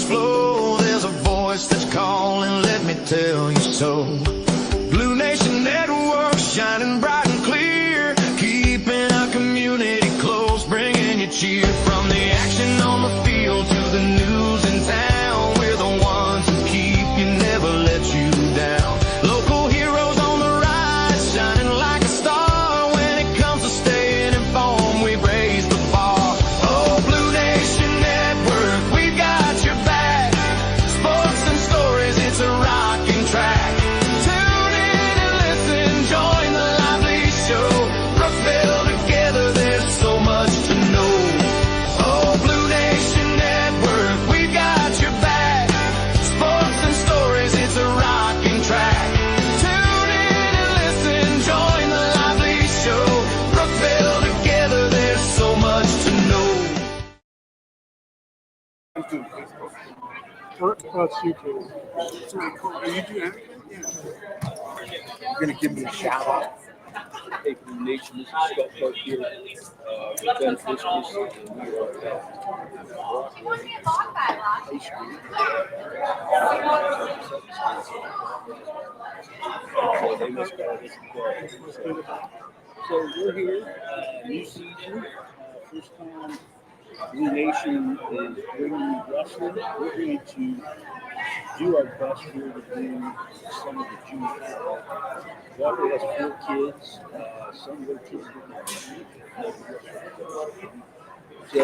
flow. There's a voice that's calling, let me tell you so. Blue Nation Network, shining bright and clear, keeping our community close, bringing you cheer. From the action on the field to the news in town, we're the ones who keep you, never let you down. Local heroes on the rise, shining like a star. When it comes to staying informed, we raise the bar. Oh, Blue Nation Network, we've got your back. Sports and stories, it's a rocking track. Tune in and listen, join the lively show. Brookville together, there's so much to know. Oh, Blue Nation Network, we've got your back. Sports and stories, it's a rocking track. Tune in and listen, join the lively show. Brookville together, there's so much to know. What's YouTube? You do that? Yeah. You're going to give me a shout out. Hey, Blue Nation, this is Scott Clark here with Ben Fiskus, and we are at Brockway High School. So they must got it. So we're here, new season, first time Blue Nation is bringing wrestling. We're going to do our best here to bring some of the juniors. Brockway has 4 kids. Some of their kids are so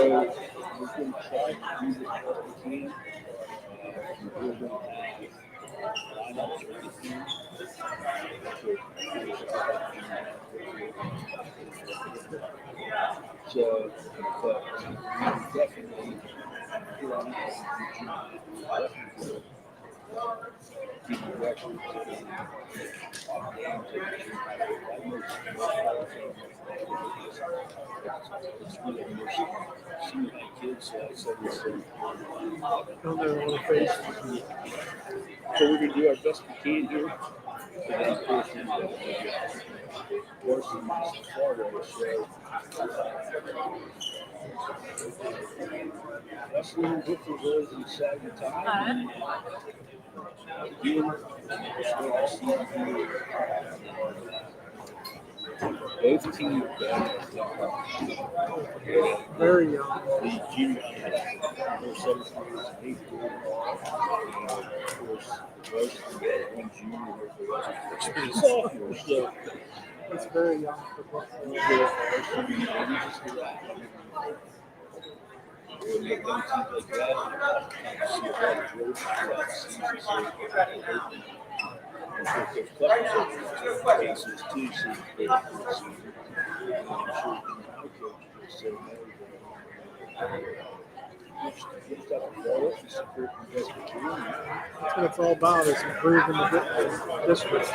we're going to try to do the best we can. We're going to have lineups for the team. So, but we definitely feel like keep the record. It's really emotional. Seeing my kids, so I said this. On their little face. So we're going to do our best we can here. And then, of course, working in Florida, so wrestling in Brookville is always an exciting time. Again, it's what I see here. Both teams Very young. the junior or 7th graders, 8th grade, and of course, most of the one junior with the rest of the sophomores. So It's very young for Brookville. When you go teams like that, you see a lot of growth throughout the season. And of course, there's couple of cases too, so I'm sure my coach will say That's what it's all about, is improving the district.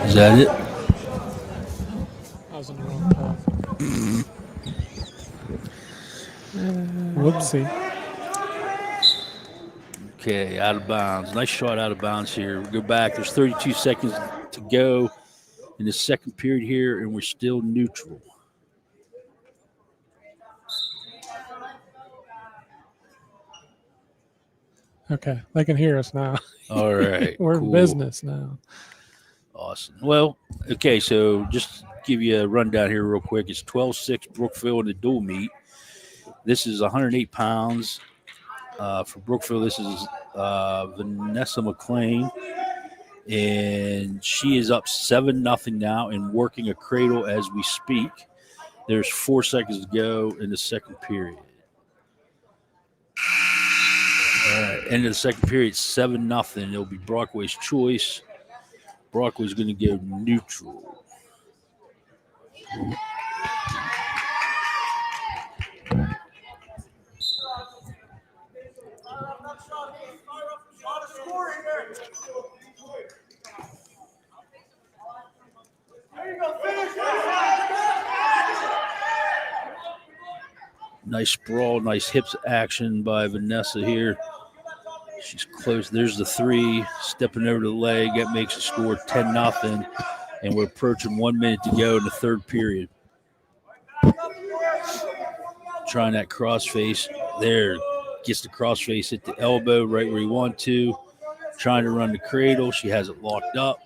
Is that it? I was in the wrong path. Whoopsie. Okay, out of bounds. Nice shot out of bounds here. We go back. There's 32 seconds to go in the second period here, and we're still neutral. Okay, they can hear us now. All right. We're cool. in business now. Awesome. Well, okay, so just give you a rundown here real quick. It's 12-6 Brookville in the dual meet. This is 108 pounds. For Brookville, this is Vanessa McLean. And she is up 7-0 now and working a cradle as we speak. There's 4 seconds to go in the second period. All right, end of the second period, 7-0. It'll be Brockway's choice. Brockway's going to go neutral. Nice sprawl, nice hips action by Vanessa here. She's close. There's the 3, stepping over the leg. That makes the score 10-0, and we're approaching 1 minute to go in the third period. Trying that crossface. There, gets the crossface at the elbow right where you want to. Trying to run the cradle. She has it locked up.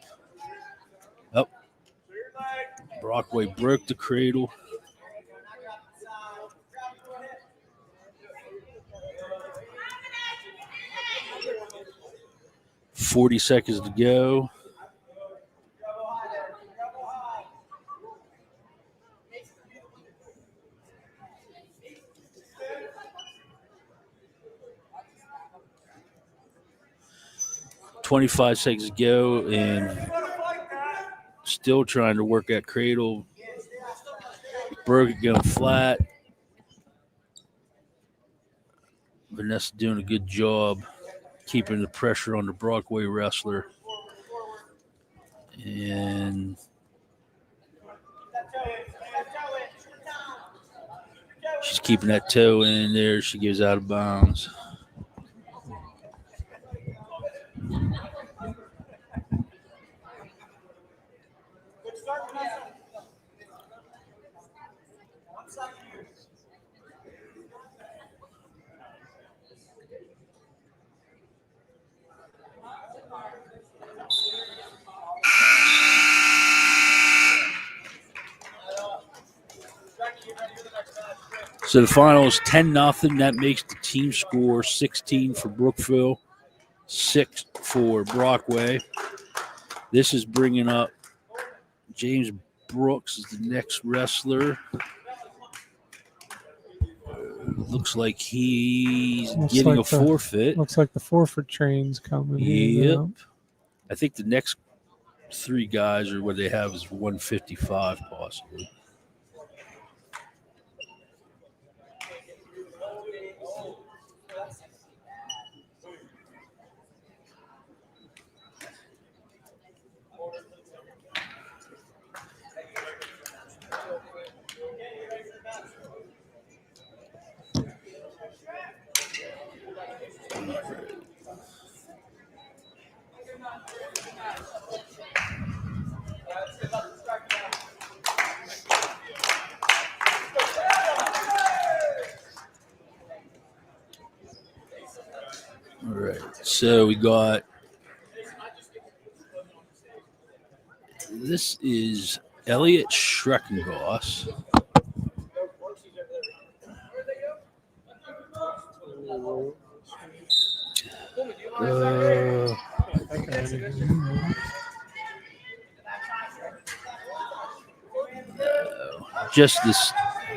Oh, Brockway broke the cradle. $40 seconds to go. $25 seconds to go, and still trying to work that cradle. Broke it going flat. Vanessa doing a good job keeping the pressure on the Brockway wrestler. And she's keeping that toe in there. She goes out of bounds. So the final is 10-0. That makes the team score 16 for Brookville, 6 for Brockway. This is bringing up James Brooks is the next wrestler. Looks like he's getting a forfeit. Looks like the forfeit train's coming. Yep. I think the next 3 guys or what they have is 155 possibly. All right, so we got, this is Elliot Schreckengoss. Just this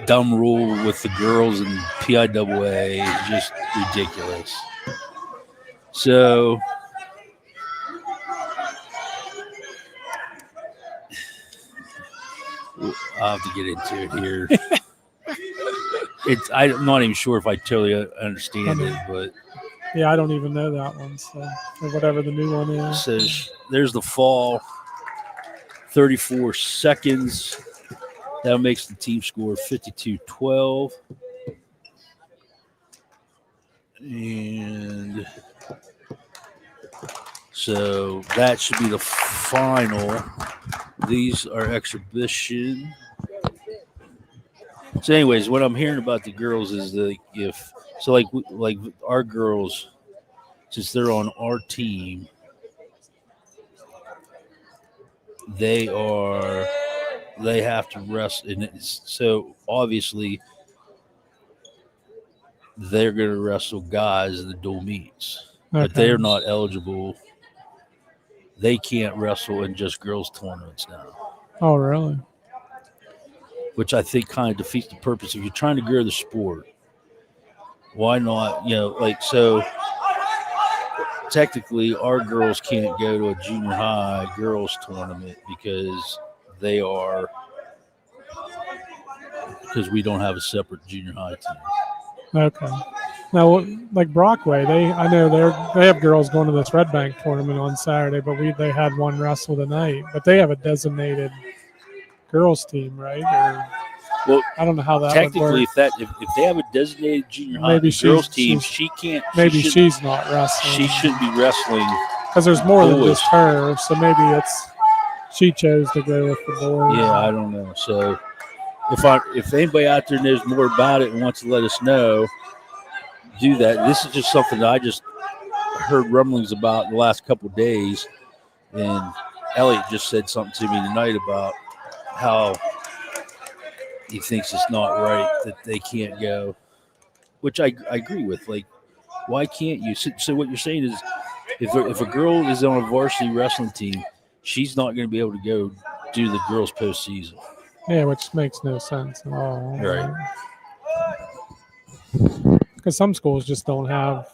dumb rule with the girls and PIAA is just ridiculous. So I'll have to get into it here. I'm not even sure if I totally understand it, but yeah, I don't even know that one. So or whatever the new one is. So there's the fall. 34 seconds. That makes the team score 52-12. And so that should be the final. These are exhibition. So, anyways, what I'm hearing about the girls is that like our girls, since they're on our team, they have to wrestle, and so obviously they're going to wrestle guys in the dual meets, but they're not eligible. They can't wrestle in just girls tournaments now. Oh, really? Which I think kind of defeats the purpose. If you're trying to grow the sport, why not? So technically our girls can't go to a junior high girls tournament because we don't have a separate junior high team. Okay. Now, like Brockway, I know they have girls going to this Red Bank tournament on Saturday, but they had one wrestle tonight. But they have a designated girls team, right? Well, I don't know how that technically, would work. if they have a designated junior high girls team, she can't. She's not wrestling. She shouldn't be wrestling because there's more than just her. So maybe she chose to go with the boys. Yeah, I don't know. So if anybody out there knows more about it and wants to let us know, do that. This is just something that I just heard rumblings about the last couple of days, and Elliot just said something to me tonight about how he thinks it's not right that they can't go, which I agree with. Like, why can't you? So what you're saying is if a girl is on a varsity wrestling team, she's not going to be able to go do the girls' postseason. Yeah, which makes no sense at all. Right. Because some schools just don't have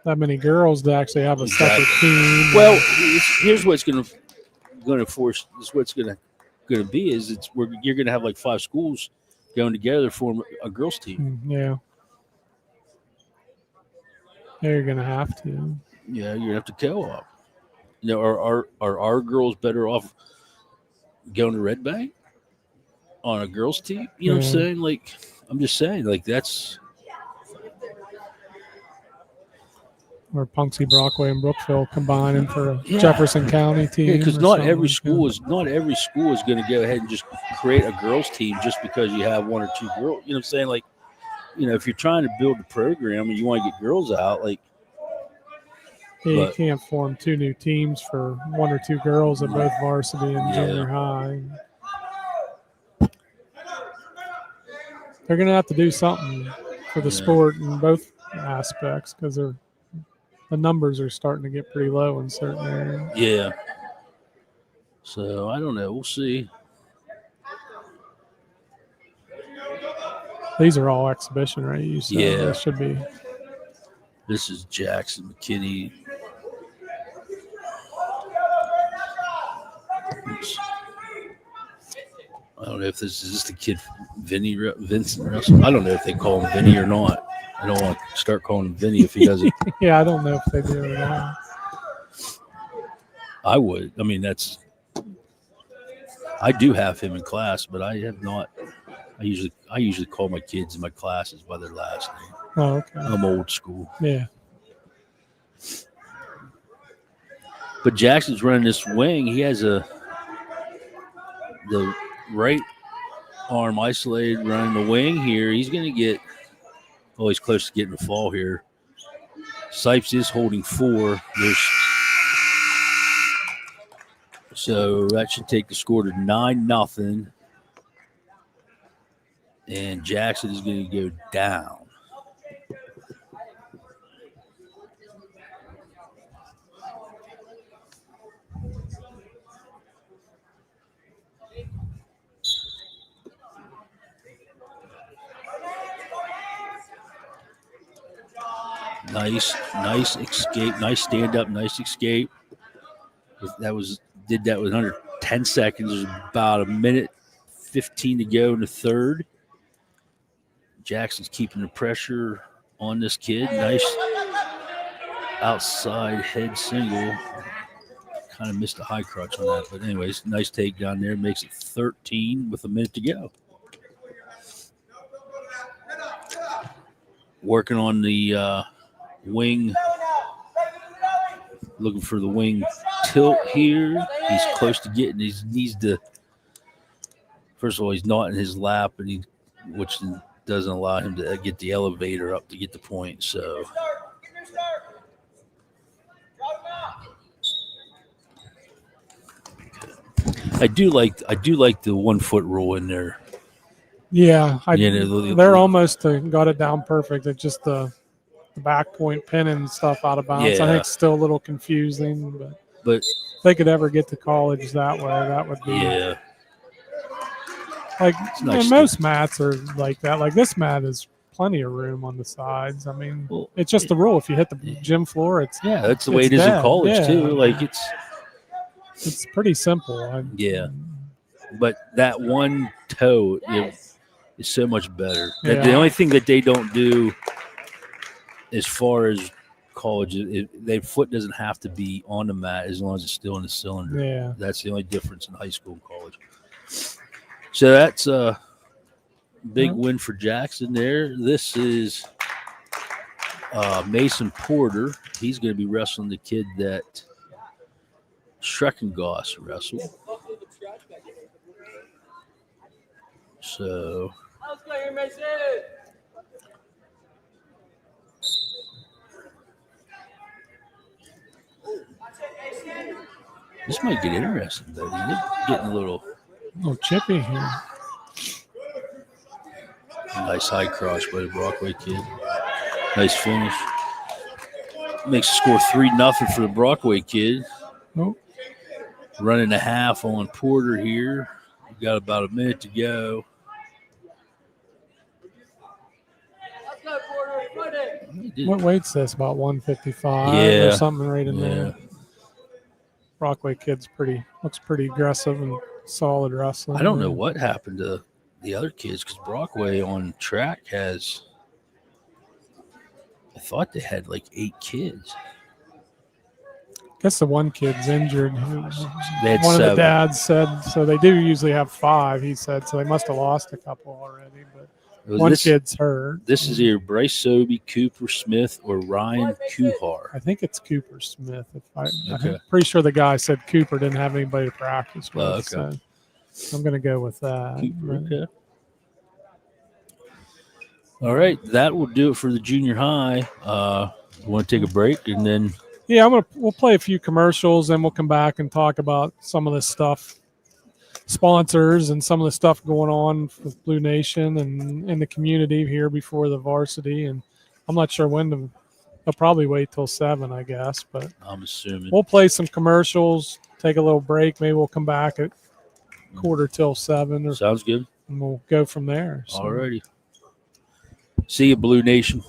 that many girls to actually have a separate team. Well, here's what's going to force. This what's going to be is you're going to have like 5 schools going together to form a girls team. Yeah. You're going to have to. Yeah, you're going to have to co-op. Are our girls better off going to Red Bank on a girls team? You know what I'm saying? Like, I'm just saying, like, that's. Or Punxsutawney, Brockway, and Brookville combining for a Jefferson County team. Yeah, because not every school is going to go ahead and just create a girls team just because you have 1 or 2 girls. You know what I'm saying? Like, if you're trying to build a program and you want to get girls out, like. Yeah, you can't form 2 new teams for 1 or 2 girls at both varsity and junior high. They're going to have to do something for the sport in both aspects because the numbers are starting to get pretty low in certain areas. Yeah. So, I don't know. We'll see. These are all exhibition, right? You said they should be. This is Jackson McKinney. I don't know if this is the kid Vincent Russell. I don't know if they call him Vinny or not. I don't want to start calling him Vinny if he doesn't. Yeah, I don't know if they do or not. I would. I mean, I do have him in class, but I have not. I usually call my kids in my classes by their last name. Oh, okay. I'm old school. Yeah. But Jackson's running this wing. He has the right arm isolated running the wing here. He's going to get – he's close to getting a fall here. Sipes is holding 4. So that should take the score to 9-0. And Jackson is going to go down. Nice escape, nice stand up, nice escape. Did that with under 10 seconds. There's about 1:15 to go in the third. Jackson's keeping the pressure on this kid. Nice outside head single. kind of missed a high crotch on that. But anyways, nice takedown there. Makes it 13 with a minute to go. Working on the wing. Looking for the wing tilt here. He's close to getting. He needs to. First of all, he's not in his lap, and which doesn't allow him to get the elevator up to get the point. So. I do like the 1 foot rule in there. Yeah, they're the- almost got it down perfect. It's just the back point pinning stuff out of bounds. I Yeah. think it's still a little confusing, But if they could ever get to college that way, that would be like nice and most mats are like that. Like this mat is plenty of room on the sides. I mean, Well, it's just the rule. If you hit the gym floor, it's that's the way it's it is in dead. college Yeah. too. Like It's pretty simple. But that one toe is so much better. Yeah. The only thing that they don't do as far as college, their foot doesn't have to be on the mat as long as it's still in the cylinder. Yeah. That's the only difference in high school and college. So that's a big win for Jackson there. This is Mason Porter. He's going to be wrestling the kid that Schreckengoss wrestled. So Let's go here, Mason. this might get interesting, though. Getting a little chippy here. nice high crotch by the Brockway kid. Nice finish. Makes the score 3-0 for the Brockway kid. Oh. Running a half on Porter here. We got about a minute to go. Let's go, Porter. Put it. What weight's this? About 155 Yeah. or something right in Yeah. there. Brockway kid's looks pretty aggressive and solid wrestling. I don't know what happened to the other kids because Brockway on track has, I thought they had like 8 kids. I guess the one kid's injured. They had One of 7. the dads said, so they do usually have 5, he said, so they must have lost a couple already. But one kid's hurt. This is either Bryce Sobey, Cooper Smith, or Ryan Kuhar. I think it's Cooper Smith. Okay. I'm pretty sure the guy said Cooper didn't have anybody to practice with. Okay. So I'm going to go with that. Cooper, okay. All right, that will do it for the junior high. Want to take a break and then Yeah, we'll play a few commercials, and we'll come back and talk about some of this stuff, sponsors, and some of the stuff going on with Blue Nation and in the community here before the varsity. And I'm not sure when they'll probably wait till 7, I guess. But I'm assuming we'll play some commercials, take a little break. Maybe we'll come back at 6:45 sounds good. and we'll go from there. So. All righty. See you, Blue Nation.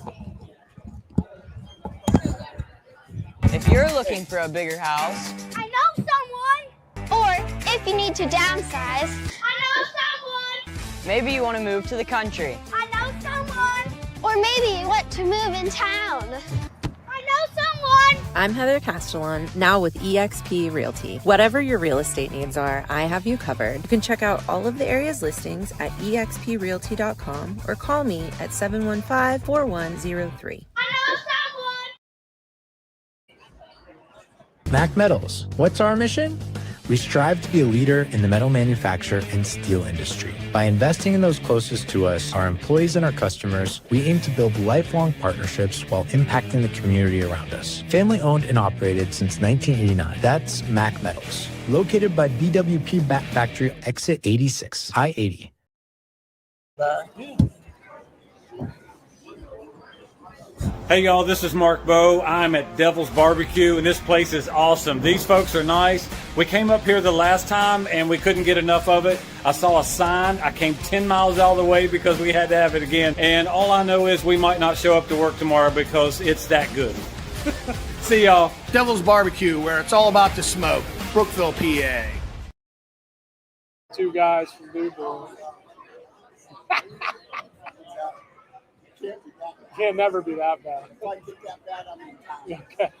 If you're looking for a bigger house, I know someone. Or if you need to downsize, I know someone. maybe you want to move to the country. I know someone. Or maybe you want to move in town. I know someone. I'm Heather Castellan, now with eXp Realty. Whatever your real estate needs are, I have you covered. You can check out all of the area's listings at exprealty.com or call me at 715-4103. I know someone. Mac Metals. What's our mission? We strive to be a leader in the metal manufacture and steel industry. By investing in those closest to us, our employees and our customers, we aim to build lifelong partnerships while impacting the community around us. Family owned and operated since 1989. That's Mac Metals. Located by BWP Bat Factory, exit 86, I-80. Hey y'all, this is Mark Bowe. I'm at Devil's Barbecue and this place is awesome. These folks are nice. We came up here the last time and we couldn't get enough of it. I saw a sign. I came 10 miles all the way because we had to have it again. And all I know is we might not show up to work tomorrow because it's that good. See y'all. Devil's Barbecue, where it's all about the smoke. Brookville, PA. 2 guys from DuBois. Can't never be that bad. Okay.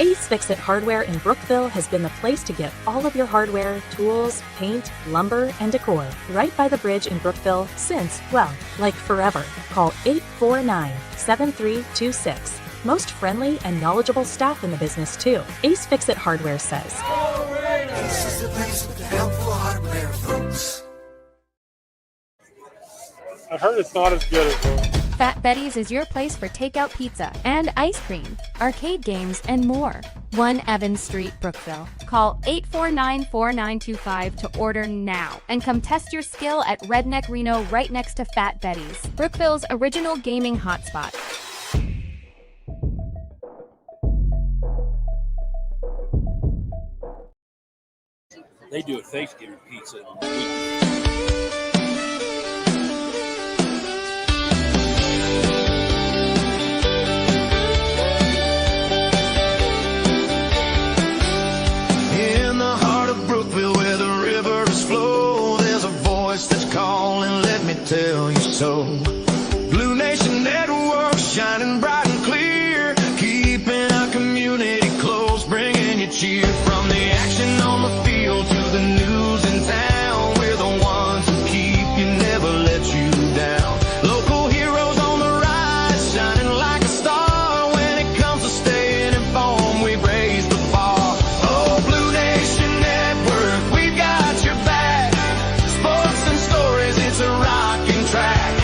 Ace Fix-It Hardware in Brookville has been the place to get all of your hardware, tools, paint, lumber, and decor right by the bridge in Brookville since, well, like forever. Call 849-7326. Most friendly and knowledgeable staff in the business, too. Ace Fix-It Hardware says. This is the place with the helpful hardware, folks. I heard it's not as good as Fat Betty's is your place for takeout pizza and ice cream, arcade games, and more. 1 Evans Street, Brookville. Call 849-4925 to order now and come test your skill at Redneck Reno right next to Fat Betty's, Brookville's original gaming hotspot. They do a Thanksgiving pizza. In the heart of Brookville where the rivers flow, there's a voice that's calling, let me tell you so. Blue Nation Network shining bright and clear, keeping our community close, bringing you cheer. From the action on the field to the news in town, we're the ones who keep you, never let you down. Local heroes on the rise, shining like a star. When it comes to staying informed, we raise the bar. Oh, Blue Nation Network, we've got your back. Sports and stories, it's a rocking track.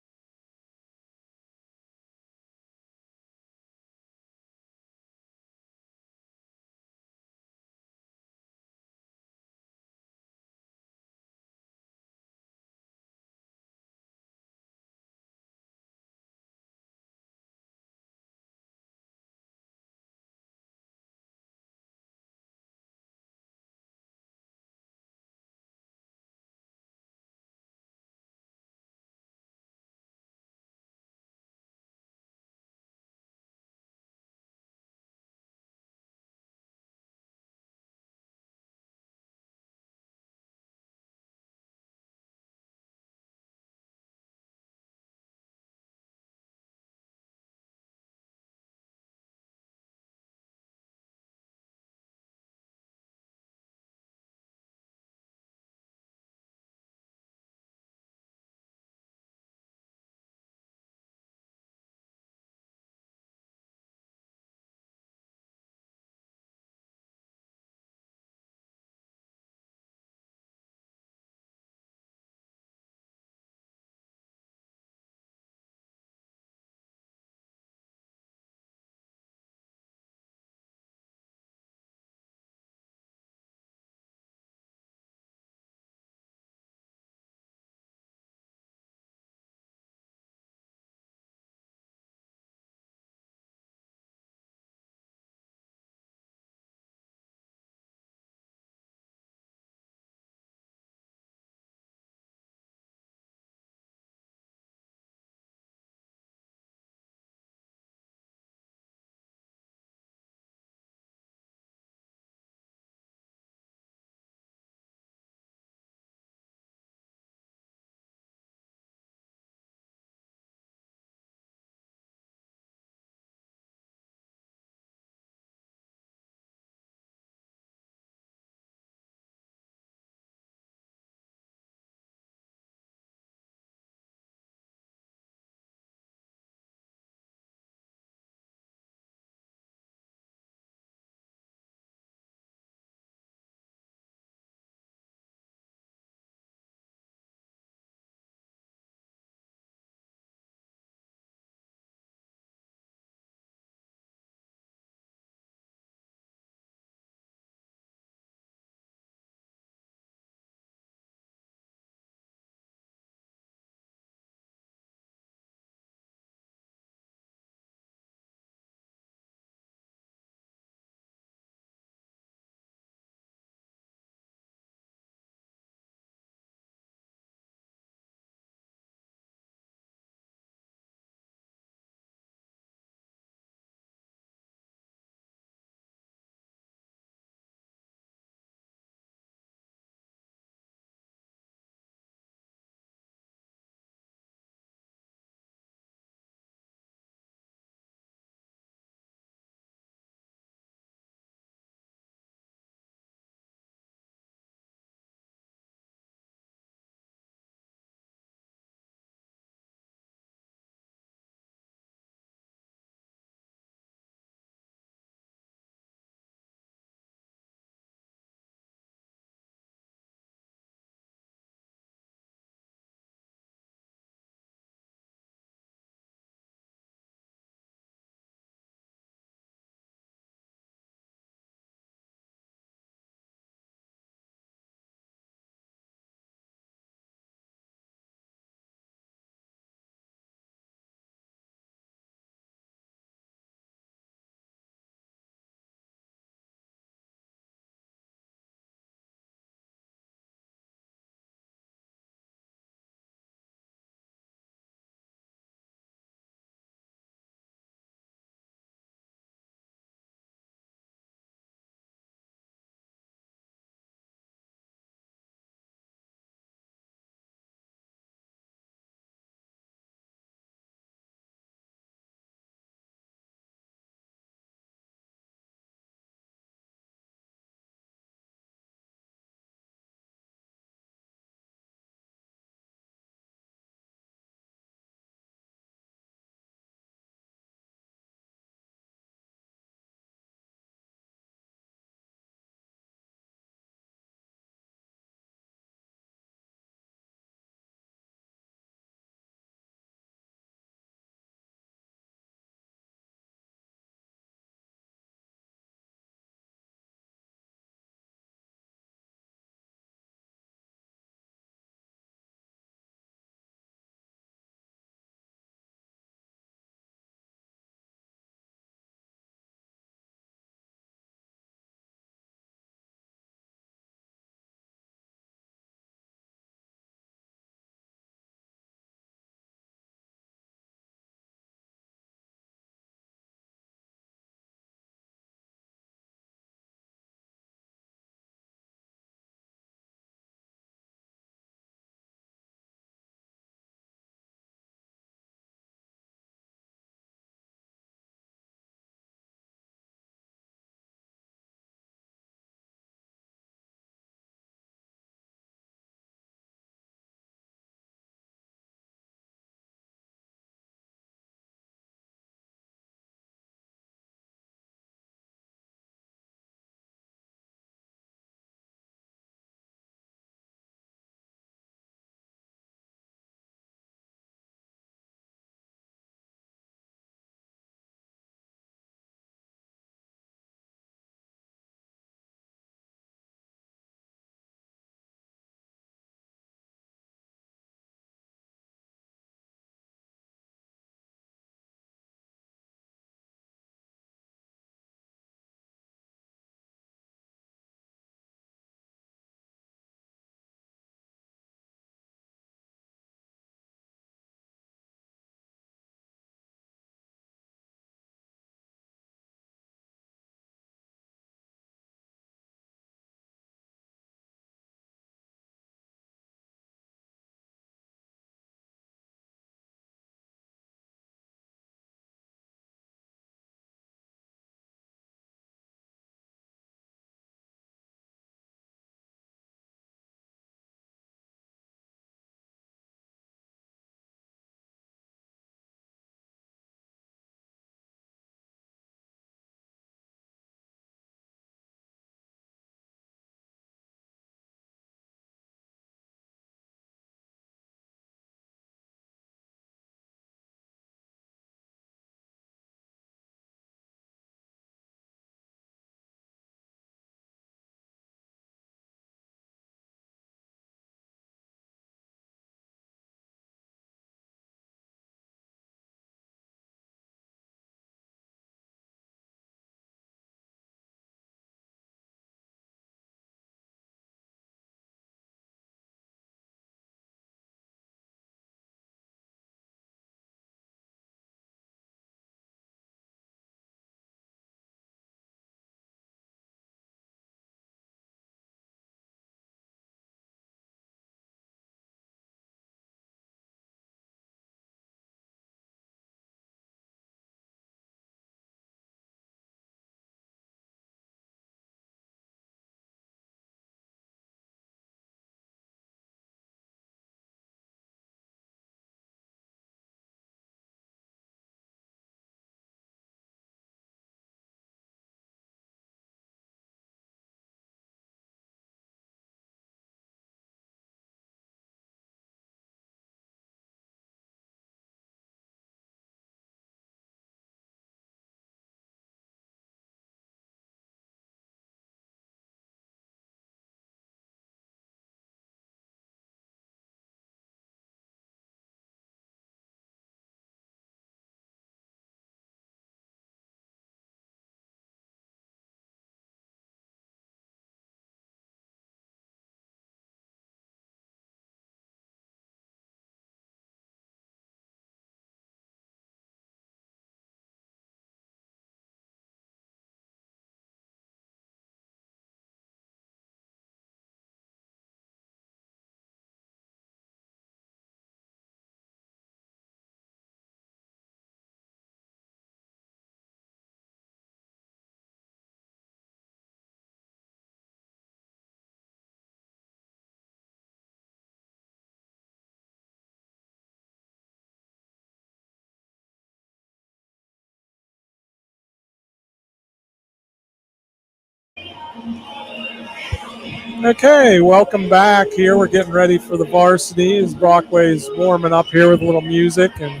Okay, welcome back here. We're getting ready for the varsity as Brockway's warming up here with a little music and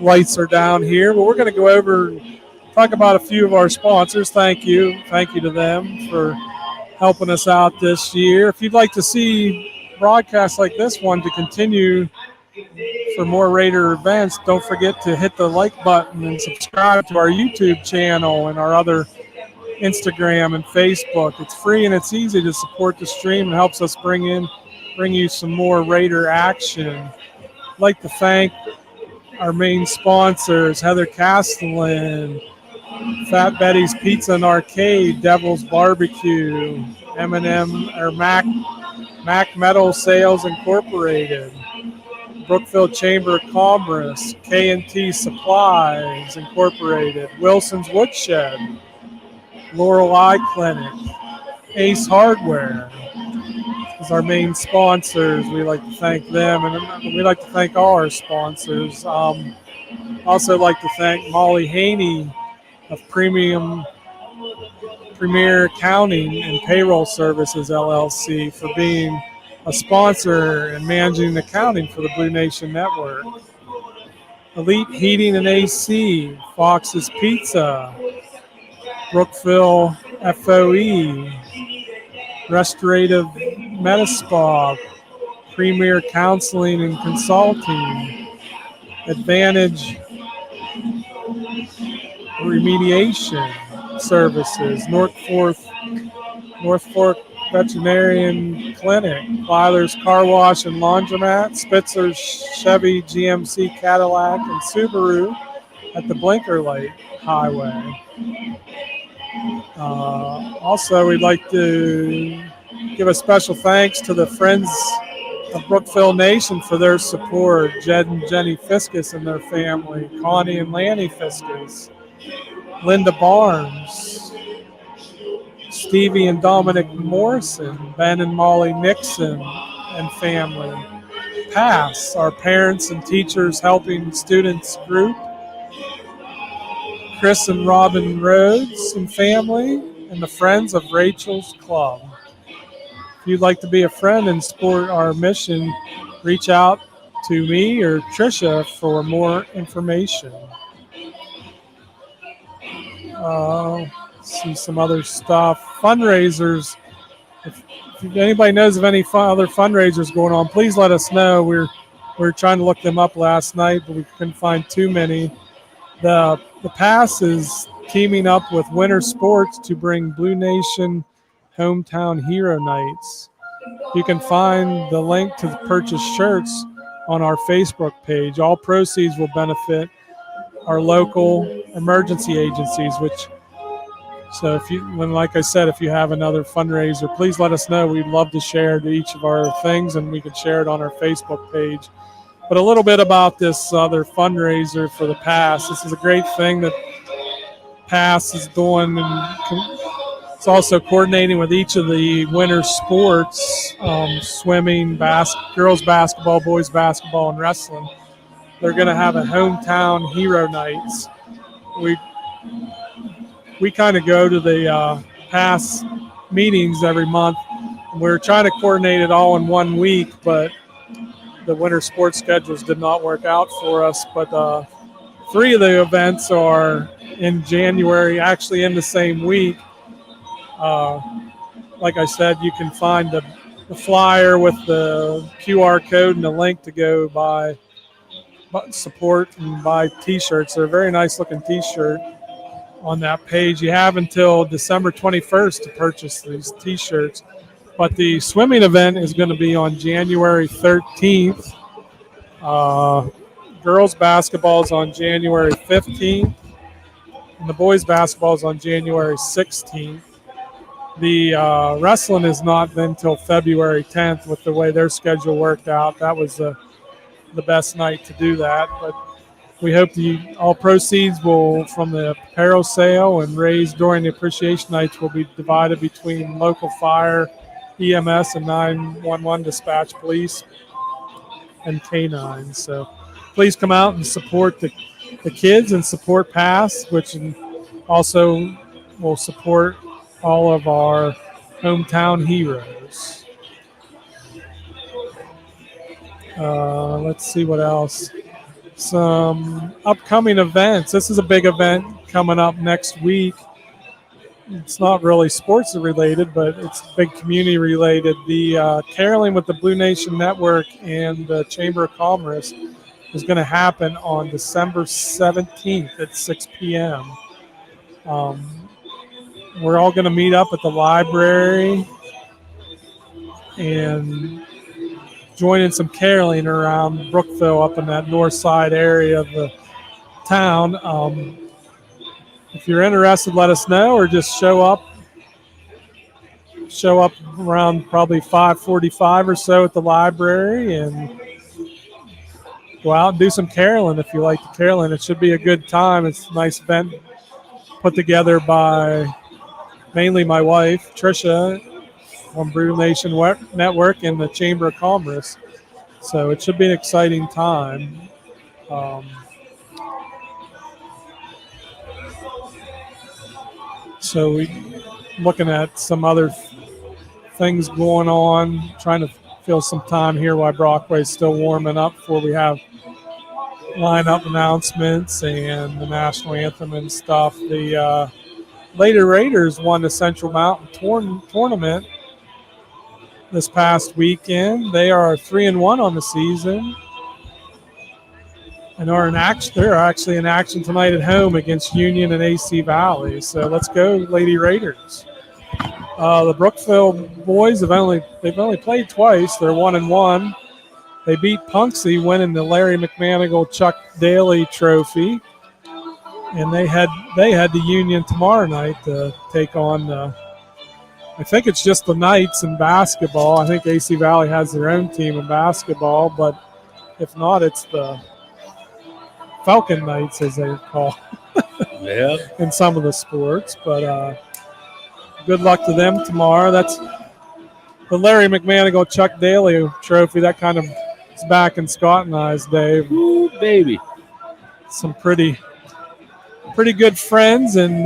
lights are down here. But we're going to go over and talk about a few of our sponsors. Thank you. Thank you to them for helping us out this year. If you'd like to see broadcasts like this one to continue for more Raider events, don't forget to hit the like button and subscribe to our YouTube channel and our other Instagram and Facebook. It's free and it's easy to support the stream and helps us bring you some more Raider action. I'd like to thank our main sponsors, Heather Castellan, Fat Betty's Pizza and Arcade, Devil's Barbecue, M&M or Mac Metal Sales Incorporated, Brookville Chamber of Commerce, K&T Supplies Incorporated, Wilson's Woodshed, Laurel Eye Clinic, Ace Hardware is our main sponsors. We like to thank them, and we like to thank all our sponsors. Also like to thank Molly Haney of Premier Accounting and Payroll Services, LLC, for being a sponsor and managing accounting for the Blue Nation Network. Elite Heating and AC, Fox's Pizza, Brookville FOE, Restorative Medi Spa, Premier Counseling and Consulting, Advantage Remediation Services, North Fork Veterinarian Clinic, Plyler's Carwash and Laundromat, Spitzer's Chevy, GMC, Cadillac, and Subaru at the Blinker Light Highway. Also, we'd like to give a special thanks to the Friends of Brookville Nation for their support, Jed and Jenny Fiskus and their family, Connie and Lanny Fiskus, Linda Barnes, Stevie and Dominic Morrison, Ben and Molly Nixon and family, PASS, our Parents and Teachers Helping Students group, Chris and Robin Rhodes and family, and the Friends of Rachel's Club. If you'd like to be a friend and support our mission, reach out to me or Tricia for more information. See some other stuff. Fundraisers. If anybody knows of any other fundraisers going on, please let us know. We're trying to look them up last night, but we couldn't find too many. The PASS is teaming up with Winter Sports to bring Blue Nation Hometown Hero Nights. You can find the link to purchase shirts on our Facebook page. All proceeds will benefit our local emergency agencies, so like I said, if you have another fundraiser, please let us know. We'd love to share to each of our things, and we could share it on our Facebook page. But a little bit about this other fundraiser for the PASS. This is a great thing that PASS is doing, and it's also coordinating with each of the winter sports, swimming, girls basketball, boys basketball, and wrestling. They're going to have a hometown hero nights. We kind of go to the PASS meetings every month. We're trying to coordinate it all in 1 week, but the winter sports schedules did not work out for us. But 3 of the events are in January, actually in the same week. Like I said, you can find the flyer with the QR code and the link to go buy support and buy T-shirts. They're a very nice looking T-shirt on that page. You have until December 21st to purchase these T-shirts. But the swimming event is going to be on January 13th. Girls basketball is on January 15th. And the boys basketball is on January 16th. The wrestling is not until February 10th with the way their schedule worked out. That was the best night to do that. But we hope all proceeds from the apparel sale and raised during the appreciation nights will be divided between local fire, EMS, and 911 dispatch police and canines. So please come out and support the kids and support PASS, which also will support all of our hometown heroes. Let's see what else. Some upcoming events. This is a big event coming up next week. It's not really sports related, but it's big community related. The caroling with the Blue Nation Network and the Chamber of Commerce is going to happen on December 17th at 6 p.m. We're all going to meet up at the library and join in some caroling around Brookville up in that north side area of the town. If you're interested, let us know, or just show up around probably 5:45 or so at the library and go out and do some caroling if you like the caroling. It should be a good time. It's a nice event put together by mainly my wife, Tricia, on Brew Nation Network and the Chamber of Commerce. So it should be an exciting time. So we looking at some other things going on, trying to fill some time here while Brockway's still warming up before we have lineup announcements and the national anthem and stuff. The Lady Raiders won the Central Mountain tournament this past weekend. They are 3-1 on the season and are in action. They're actually in action tonight at home against Union and AC Valley. So let's go, Lady Raiders. The Brookville boys they've only played twice. They're 1-1. They beat Punxsutawney, winning the Larry McManigal Chuck Daly Trophy, and they had the Union tomorrow night to take on. I think it's just the Knights in basketball. I think AC Valley has their own team in basketball, but if not, it's the Falcon Knights, as they're called. Yeah. In some of the sports, but good luck to them tomorrow. That's the Larry McManigal Chuck Daly Trophy. That kind of is back in Scott and I's day. Ooh, baby. Some pretty good friends, and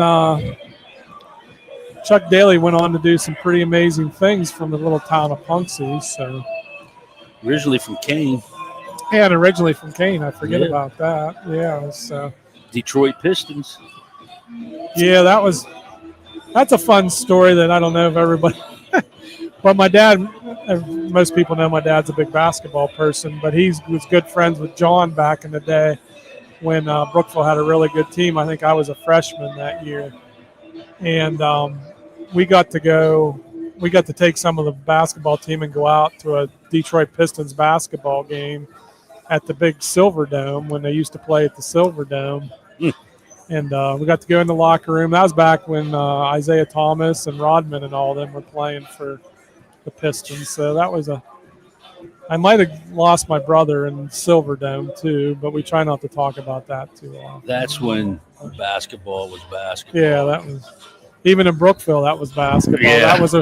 Chuck Daly went on to do some pretty amazing things from the little town of Punxsutawney. So originally from Kane. Yeah, and originally from Kane. I forget about that. Yeah, so Detroit Pistons. Yeah, that's a fun story that I don't know if everybody. But my dad, most people know my dad's a big basketball person, but he was good friends with John back in the day when Brookville had a really good team. I think I was a freshman that year. And we got to take some of the basketball team and go out to a Detroit Pistons basketball game at the big Silver Dome when they used to play at the Silver Dome. And we got to go in the locker room. That was back when Isaiah Thomas and Rodman and all of them were playing for the Pistons. So that was I might have lost my brother in Silver Dome too, but we try not to talk about that too often. That's when basketball was basketball. Yeah, that was even in Brookville. That was basketball. Yeah. That was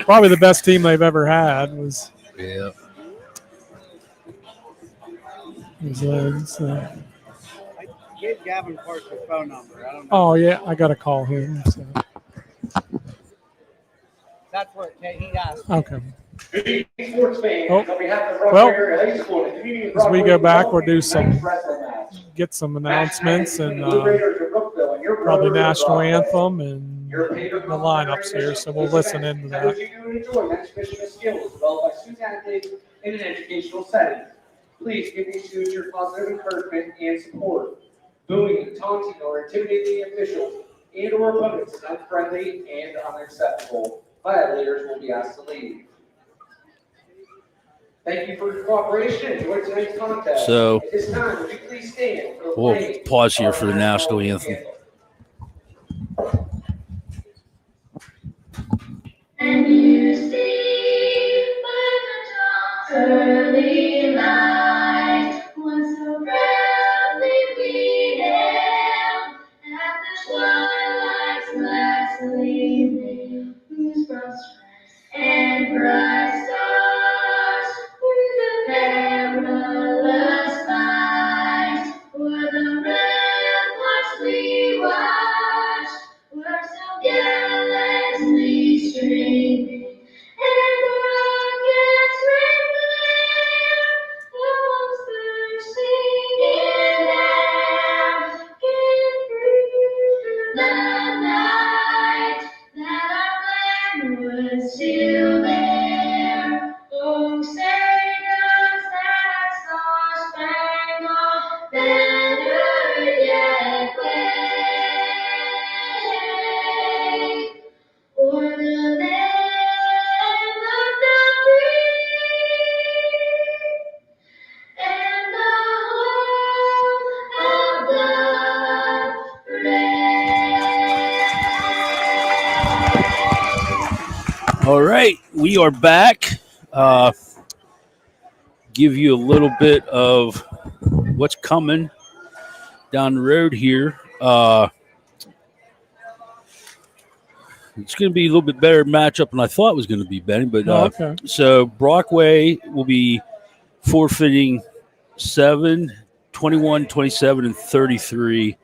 probably the best team they've ever had. Yeah. Give Gavin Parker's phone number. I don't know. Oh yeah, I got to call him. So. That's what he asked. Okay. Oh, well, as we go back, we'll get some announcements and probably national anthem and the lineups here. So we'll listen into that. In an educational setting, please give these students your positive encouragement and support. Booing, taunting, or intimidating officials and or opponents is unfriendly and unacceptable. Violators will be asked to leave. Thank you for your cooperation. Enjoy tonight's contest. So, at this time, would you please stand for the we'll playing pause here for the national anthem. And you see by the dawn's early light was so proudly we hailed at the twilight's last gleaming, whose broad stripes and bright stars through the perilous fight were the ramparts we watched, were so gallantly All right, we are back. Give you a little bit of what's coming down the road here. It's going to be a little bit better matchup than I thought it was going to be, Benny. But okay. So Brockway will be forfeiting 7, 21, 27, and 33.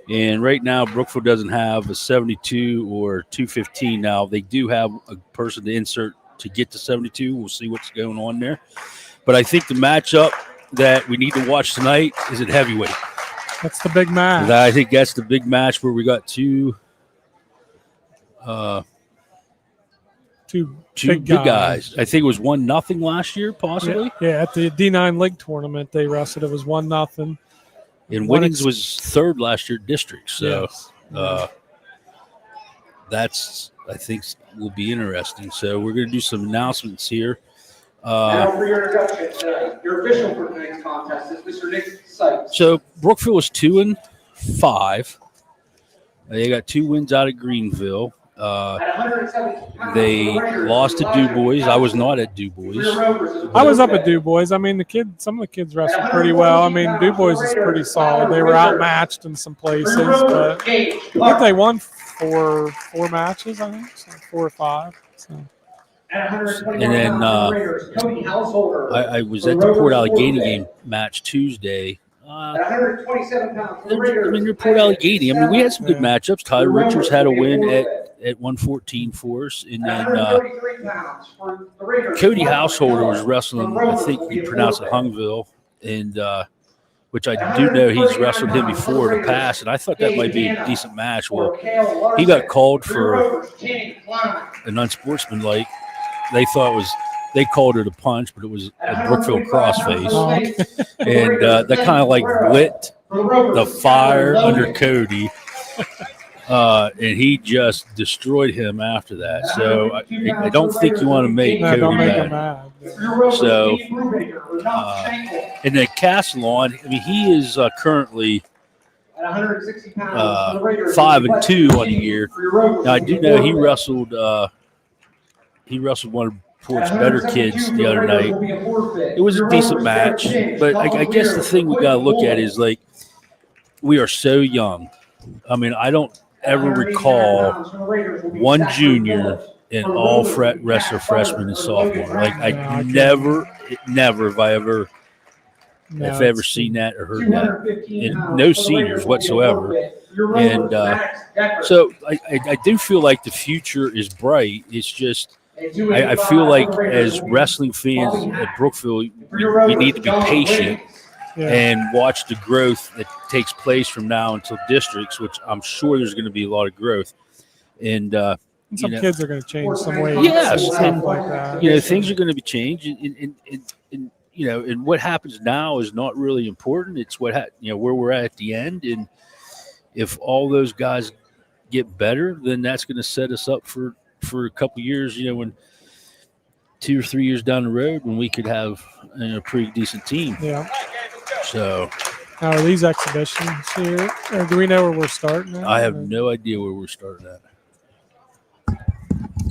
And right now, Brookville doesn't have a 72 or 215. Now, they do have a person to insert to get to 72. We'll see what's going on there. But I think the matchup that we need to watch tonight is at heavyweight. That's the big match. I think that's the big match where we got two big guys. I think it was 1-0 last year, possibly. Yeah, at the D9 League tournament, they wrestled. It was 1-0. And Winnings was third last year district. So yes. That's, I think, will be interesting. So we're going to do some announcements here. Now for your introduction, your official for tonight's contest is Mr. Nick Sykes. So Brookville was 2-5. They got 2 wins out of Greenville. They lost to DuBois. I was not at DuBois. I was up at DuBois. I mean, some of the kids wrestled pretty well. I mean, DuBois is pretty solid. They were outmatched in some places, but I think they won four matches. I think so 4 or 5. So. And then I was at the Port Allegheny game match Tuesday. At 127 pounds. You're Port Allegheny. I mean, we had some good matchups. Tyler Richards had a win at 114 for us. And then Cody Householder was wrestling, I think he pronounced it Hungville, and which I do know he's wrestled him before in the past, and I thought that might be a decent match. Well, he got called for an unsportsmanlike. They called it a punch, but it was a Brookville crossface. And that kind of like lit the fire under Cody. And he just destroyed him after that. So I don't think you want to make Cody mad. So, and then Castellan, I mean, he is currently 5-2 on the year. Now I do know he wrestled one of Port's better kids the other night. It was a decent match, but I guess the thing we got to look at is like we are so young. I mean, I don't ever recall one junior and all rest are freshmen and sophomore. Like I never have I ever seen that or heard that. And no seniors whatsoever. And so I do feel like the future is bright. It's just I feel like as wrestling fans at Brookville, we need to be patient and watch the growth that takes place from now until districts, which I'm sure there's going to be a lot of growth. And some kids are going to change some ways. Yes, and like that. Things are going to be changed. And what happens now is not really important. It's where we're at the end. And if all those guys get better, then that's going to set us up for a couple of years, when 2 or 3 years down the road when we could have a pretty decent team. Yeah. So now are these exhibitions here? Or do we know where we're starting at? I have no idea where we're starting at.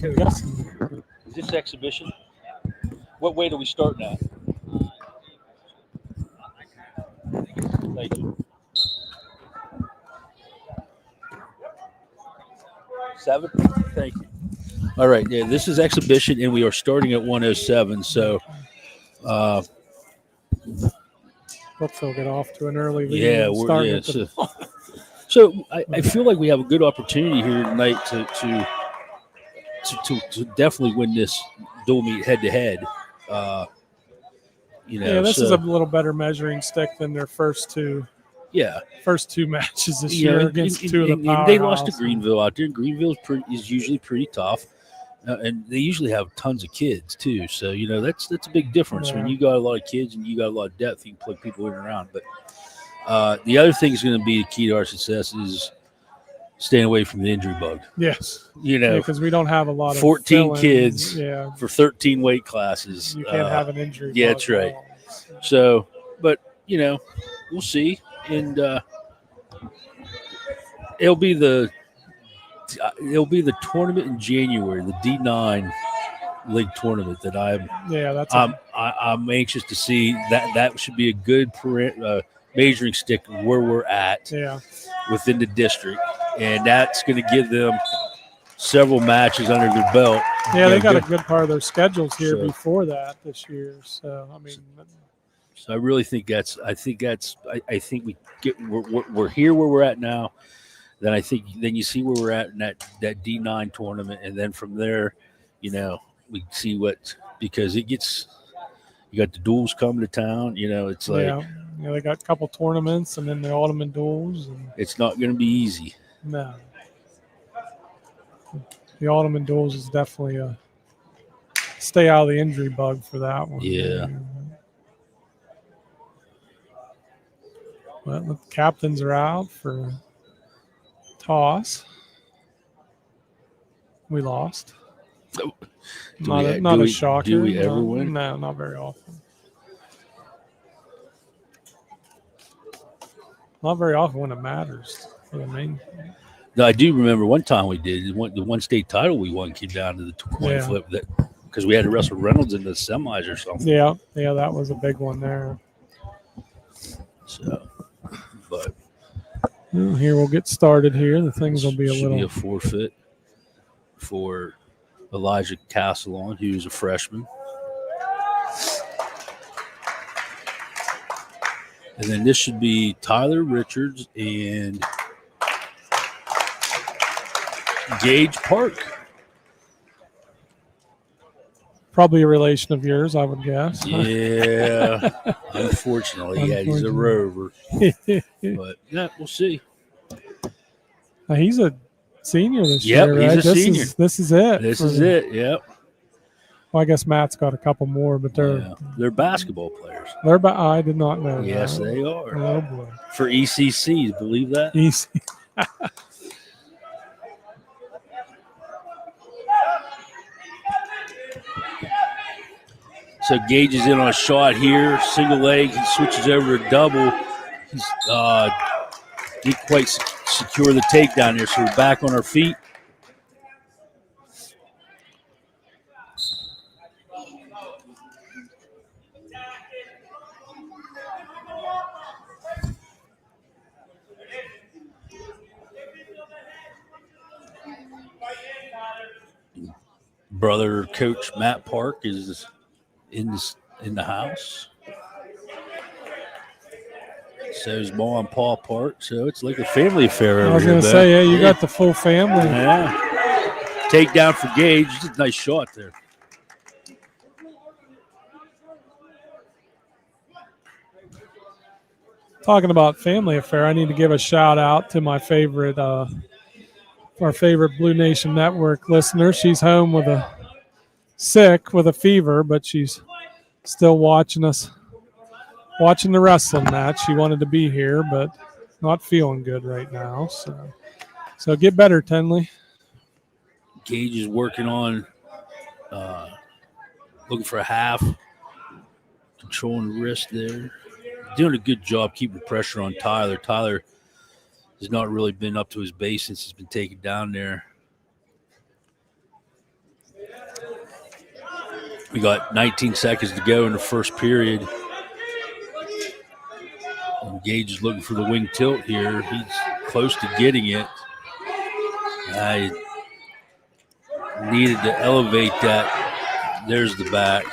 Yes. Is this exhibition? What way do we start at? Thank you. 7? Thank you. All right, yeah, this is exhibition, and we are starting at 107. So, Brookville get off to an early lead. Yeah, so I feel like we have a good opportunity here tonight to definitely win this dual meet head to head. This is a little better measuring stick than their first two. Yeah, first 2 matches this year against two of the powerhouses. They lost to Greenville out there. Greenville is usually pretty tough, and they usually have tons of kids too. So that's a big difference when you got a lot of kids and you got a lot of depth. You can plug people in and around. But the other thing is going to be the key to our success is staying away from the injury bug. Yes, because we don't have a lot of 14 kids for 13 weight classes. You can't have an injury. Yeah, that's right. So, but we'll see. And it'll be the tournament in January, the D9 league tournament that that's I'm anxious to see. That should be a good measuring stick where we're at within the district, and that's going to give them several matches under their belt. Yeah, they got a good part of their schedules here before that this year. So I mean, so I really think I think we're here where we're at now. Then then you see where we're at in that D9 tournament, and then from there, we see because it gets. You got the duels coming to town. It's like they got a couple tournaments and then the Ottoman duels. And it's not going to be easy. No. The Ottoman duels is definitely a stay out of the injury bug for that one. Yeah. Well, the captains are out for toss. We lost. Not a shocker. Do we ever win? No, not very often. Not very often when it matters for the main. No, I do remember one time we did the one state title we won came down to the 20 flip because we had to wrestle Reynolds in the semis or something. Yeah, that was a big one there. So, but here we'll get started here. The things will be a forfeit for Elijah Castellan, who's a freshman. And then this should be Tyler Richards and Gage Park. Probably a relation of yours, I would guess. Yeah, unfortunately. He's a Rover. But, we'll see. He's a senior this year, right? He's a senior. This is it. This is it, yep. Well, I guess Matt's got a couple more, but they're basketball players. I did not know Yes, that. they are. Oh, boy. For ECC, believe that? So Gage is in on a shot here, single leg. He switches over to double. He's didn't quite secure the takedown there, so we're back on our feet. Brother Coach Matt Park is in the house. So is Mom and Paul Park. So it's like a family affair over here. I was going to say, you got the full family. Yeah. Takedown for Gage. Just a nice shot there. Talking about family affair, I need to give a shout out to my favorite, our favorite Blue Nation Network listener. She's home with a fever, but she's still watching the wrestling match. She wanted to be here, but not feeling good right now. So get better, Tenley. Gage is working on looking for a half, controlling the wrist there. Doing a good job keeping pressure on Tyler. Tyler has not really been up to his base since he's been taken down there. We got 19 seconds to go in the first period. And Gage is looking for the wing tilt here. He's close to getting it. I needed to elevate that. There's the back.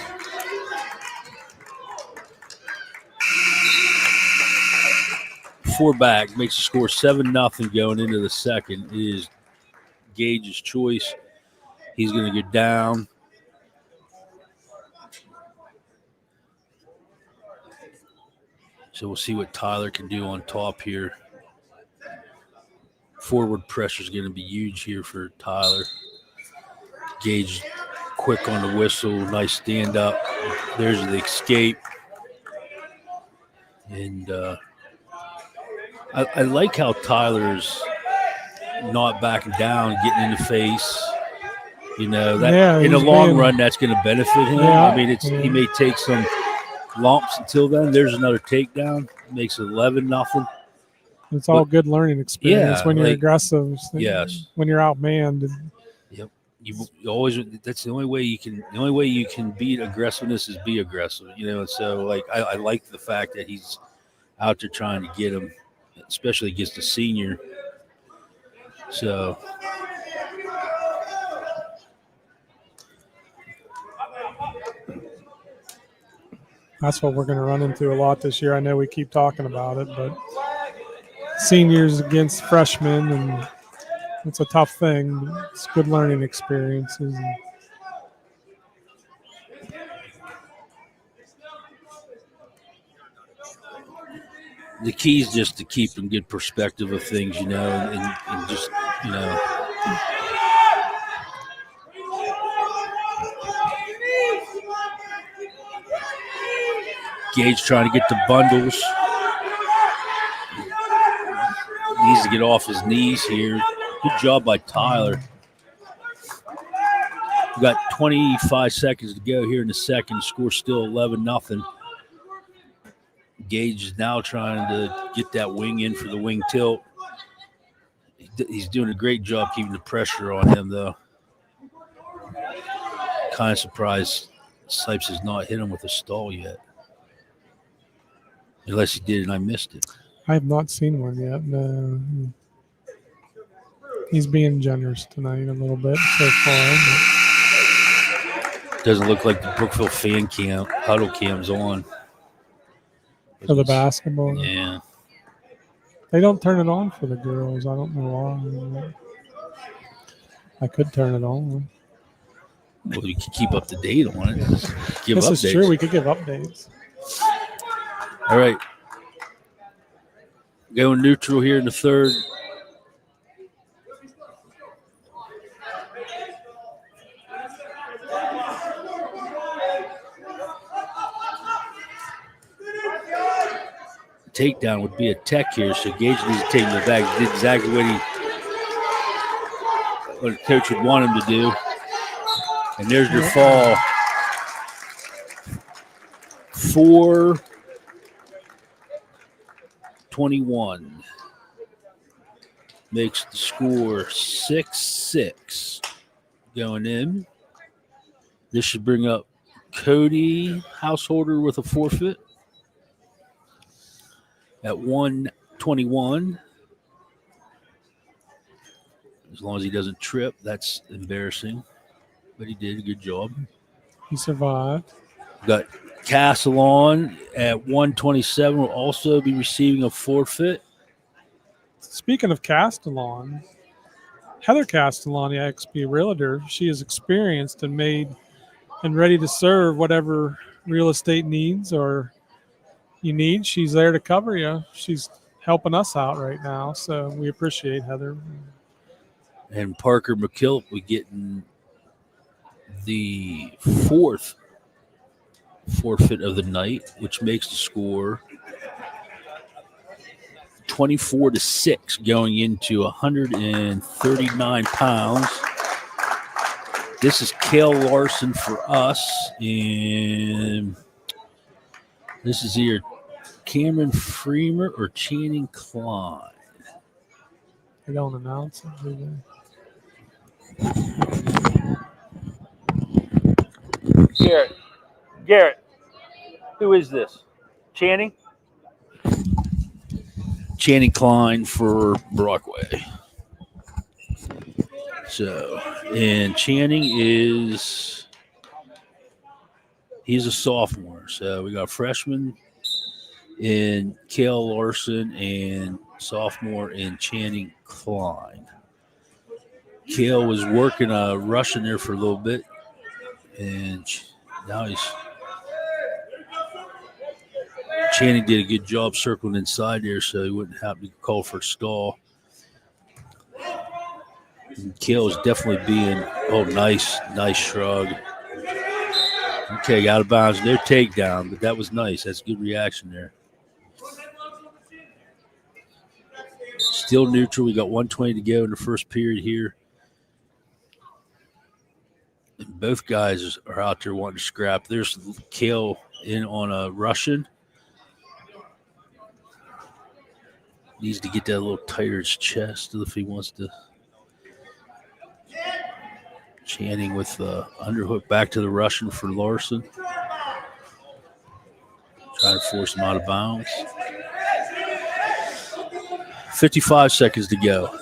Four back makes the score 7-0 going into the second. It is Gage's choice. He's going to go down. So we'll see what Tyler can do on top here. Forward pressure is going to be huge here for Tyler. Gage quick on the whistle. Nice stand up. There's the escape. And I like how Tyler's not backing down, getting in the face. In the long run, that's going to benefit him. Yeah. I mean, he may take some lumps until then. There's another takedown. Makes it 11-0. It's all good learning experience when you're aggressive. Yes. When you're outmanned. Yep. you always, that's the only way you can beat aggressiveness is be aggressive, And so, like, I like the fact that he's out there trying to get him, especially against the senior. So, that's what we're going to run into a lot this year. I know we keep talking about it, but seniors against freshmen, and it's a tough thing. It's good learning experiences. the key is just to keep in good perspective of things, and just, Gage trying to get the bundles. Needs to get off his knees here. Good job by Tyler. We got 25 seconds to go here in the second. Score still 11-0. Gage is now trying to get that wing in for the wing tilt. He's doing a great job keeping the pressure on him, though. Kind of surprised Sipes has not hit him with a stall yet. Unless he did and I missed it. I have not seen one yet. No. He's being generous tonight a little bit so far. But doesn't look like the Brookville fan cam, huddle cam's on. For the basketball? Yeah. They don't turn it on for the girls. I don't know why. I could turn it on. Well, you can keep up to date on it. Give this updates. is true. We could give updates. All right. Going neutral here in the third. Takedown would be a tech here, so Gage needs to take him back. He did exactly what the coach would want him to do. And there's your fall. 4-21 makes the score 6-6 going in. This should bring up Cody Householder with a forfeit at 121. As long as he doesn't trip, that's embarrassing. But he did a good job. He survived. Got Castellan at 127 will also be receiving a forfeit. Speaking of Castellan, Heather Castellan, the XP Realtor, she is experienced and made and ready to serve whatever real estate needs or you need. She's there to cover you. She's helping us out right now, so we appreciate Heather. And Parker McKillop will getting the fourth forfeit of the night, which makes the score 24-6 going into 139 pounds. This is Cale Larson for us, and this is either Cameron Freemer or Channing Klein. They don't announce it, do they? Garrett, who is this? Channing? Channing Klein for Brockway. So, and Channing he's a sophomore. So we got freshman in Cale Larson and sophomore in Channing Klein. Cale was working rushing there for a little bit, and now Channing did a good job circling inside there so he wouldn't have to call for a stall. Cale is definitely being, nice shrug. Okay, out of bounds. Their takedown, but that was nice. That's a good reaction there. Still neutral. We got 1:20 to go in the first period here. And both guys are out there wanting to scrap. There's Cale in on a Russian. Needs to get that a little tighter his chest if he wants to Channing with the underhook back to the Russian for Larson. Trying to force him out of bounds. 55 seconds to go.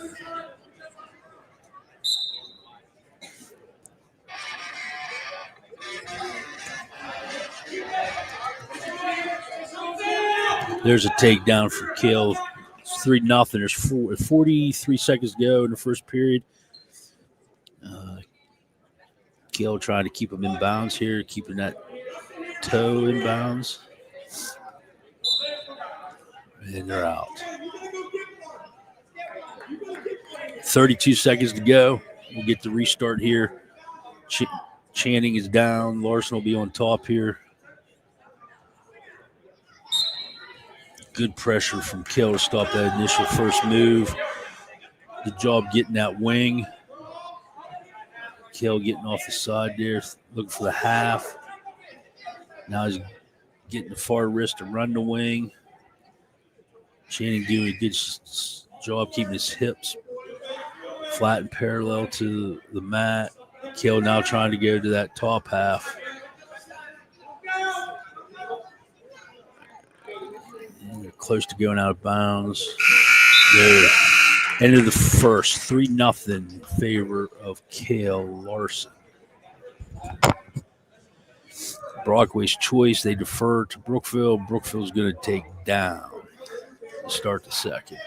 There's a takedown for Kill. It's 3-0. There's 43 seconds to go in the first period. Kill trying to keep him in bounds here, keeping that toe in bounds. And they're out. 32 seconds to go. We'll get the restart here. Channing is down. Larson will be on top here. Good pressure from Kill to stop that initial first move. Good job getting that wing. Kill getting off the side there, looking for the half. Now he's getting the far wrist to run the wing. Channing doing a good job keeping his hips flat and parallel to the mat. Kill now trying to go to that top half. And they're close to going out of bounds. There. End of the first, 3-0 in favor of Cale Larson. Brockway's choice, they defer to Brookville. Brookville's going to take down to start the second.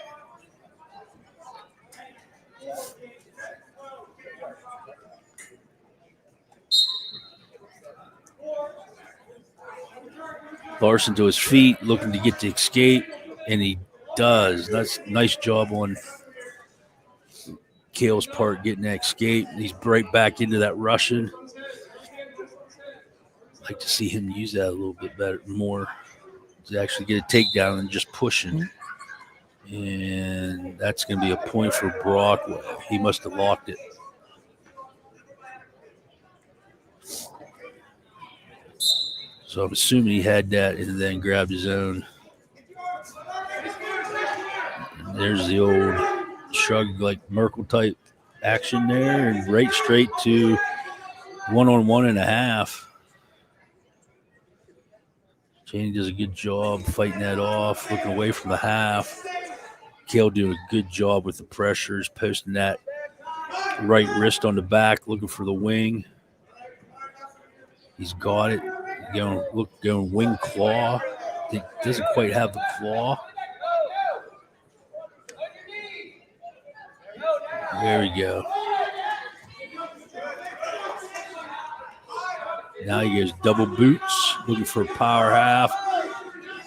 Larson to his feet, looking to get the escape, and he does. That's a nice job on Cale's part getting that escape. He's right back into that Russian. I'd like to see him use that a little bit better, more to actually get a takedown and just pushing. And that's going to be a point for Brockway. He must have locked it. So I'm assuming he had that and then grabbed his own. And there's the old shrug, like Merkel type action there, and right straight to 1-on-1.5. Channing does a good job fighting that off, looking away from the half. Cale doing a good job with the pressures, posting that right wrist on the back, looking for the wing. He's got it. Going wing claw. He doesn't quite have the claw. There we go. Now he goes double boots, looking for a power half.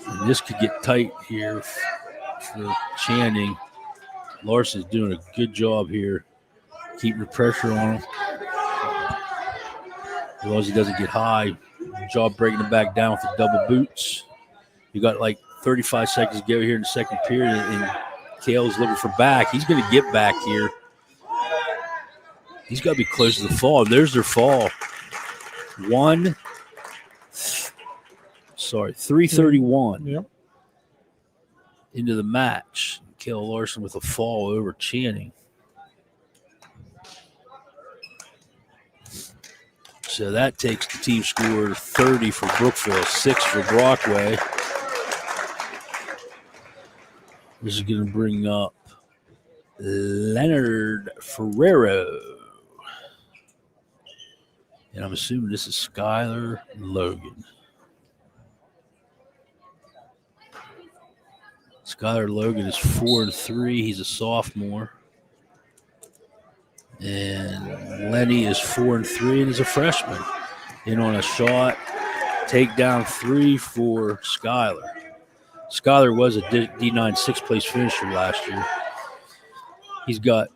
And this could get tight here for Channing. Larson's doing a good job here, keeping the pressure on him. As long as he doesn't get high. Good job breaking him back down with the double boots. You got like 35 seconds to go here in the second period, and Cale's looking for back. He's going to get back here. He's got to be close to the fall. There's their fall. 3:31 Yep. into the match. Cale Larson with a fall over Channing. So that takes the team score 30 for Brookville, 6 for Brockway. This is going to bring up Leonard Ferrero. And I'm assuming this is Skylar Logan. Skylar Logan is 4-3. He's a sophomore. And Lenny is 4-3 and is a freshman. In on a shot. Takedown 3 for Skylar. Skylar was a D9 sixth-place finisher last year. He's got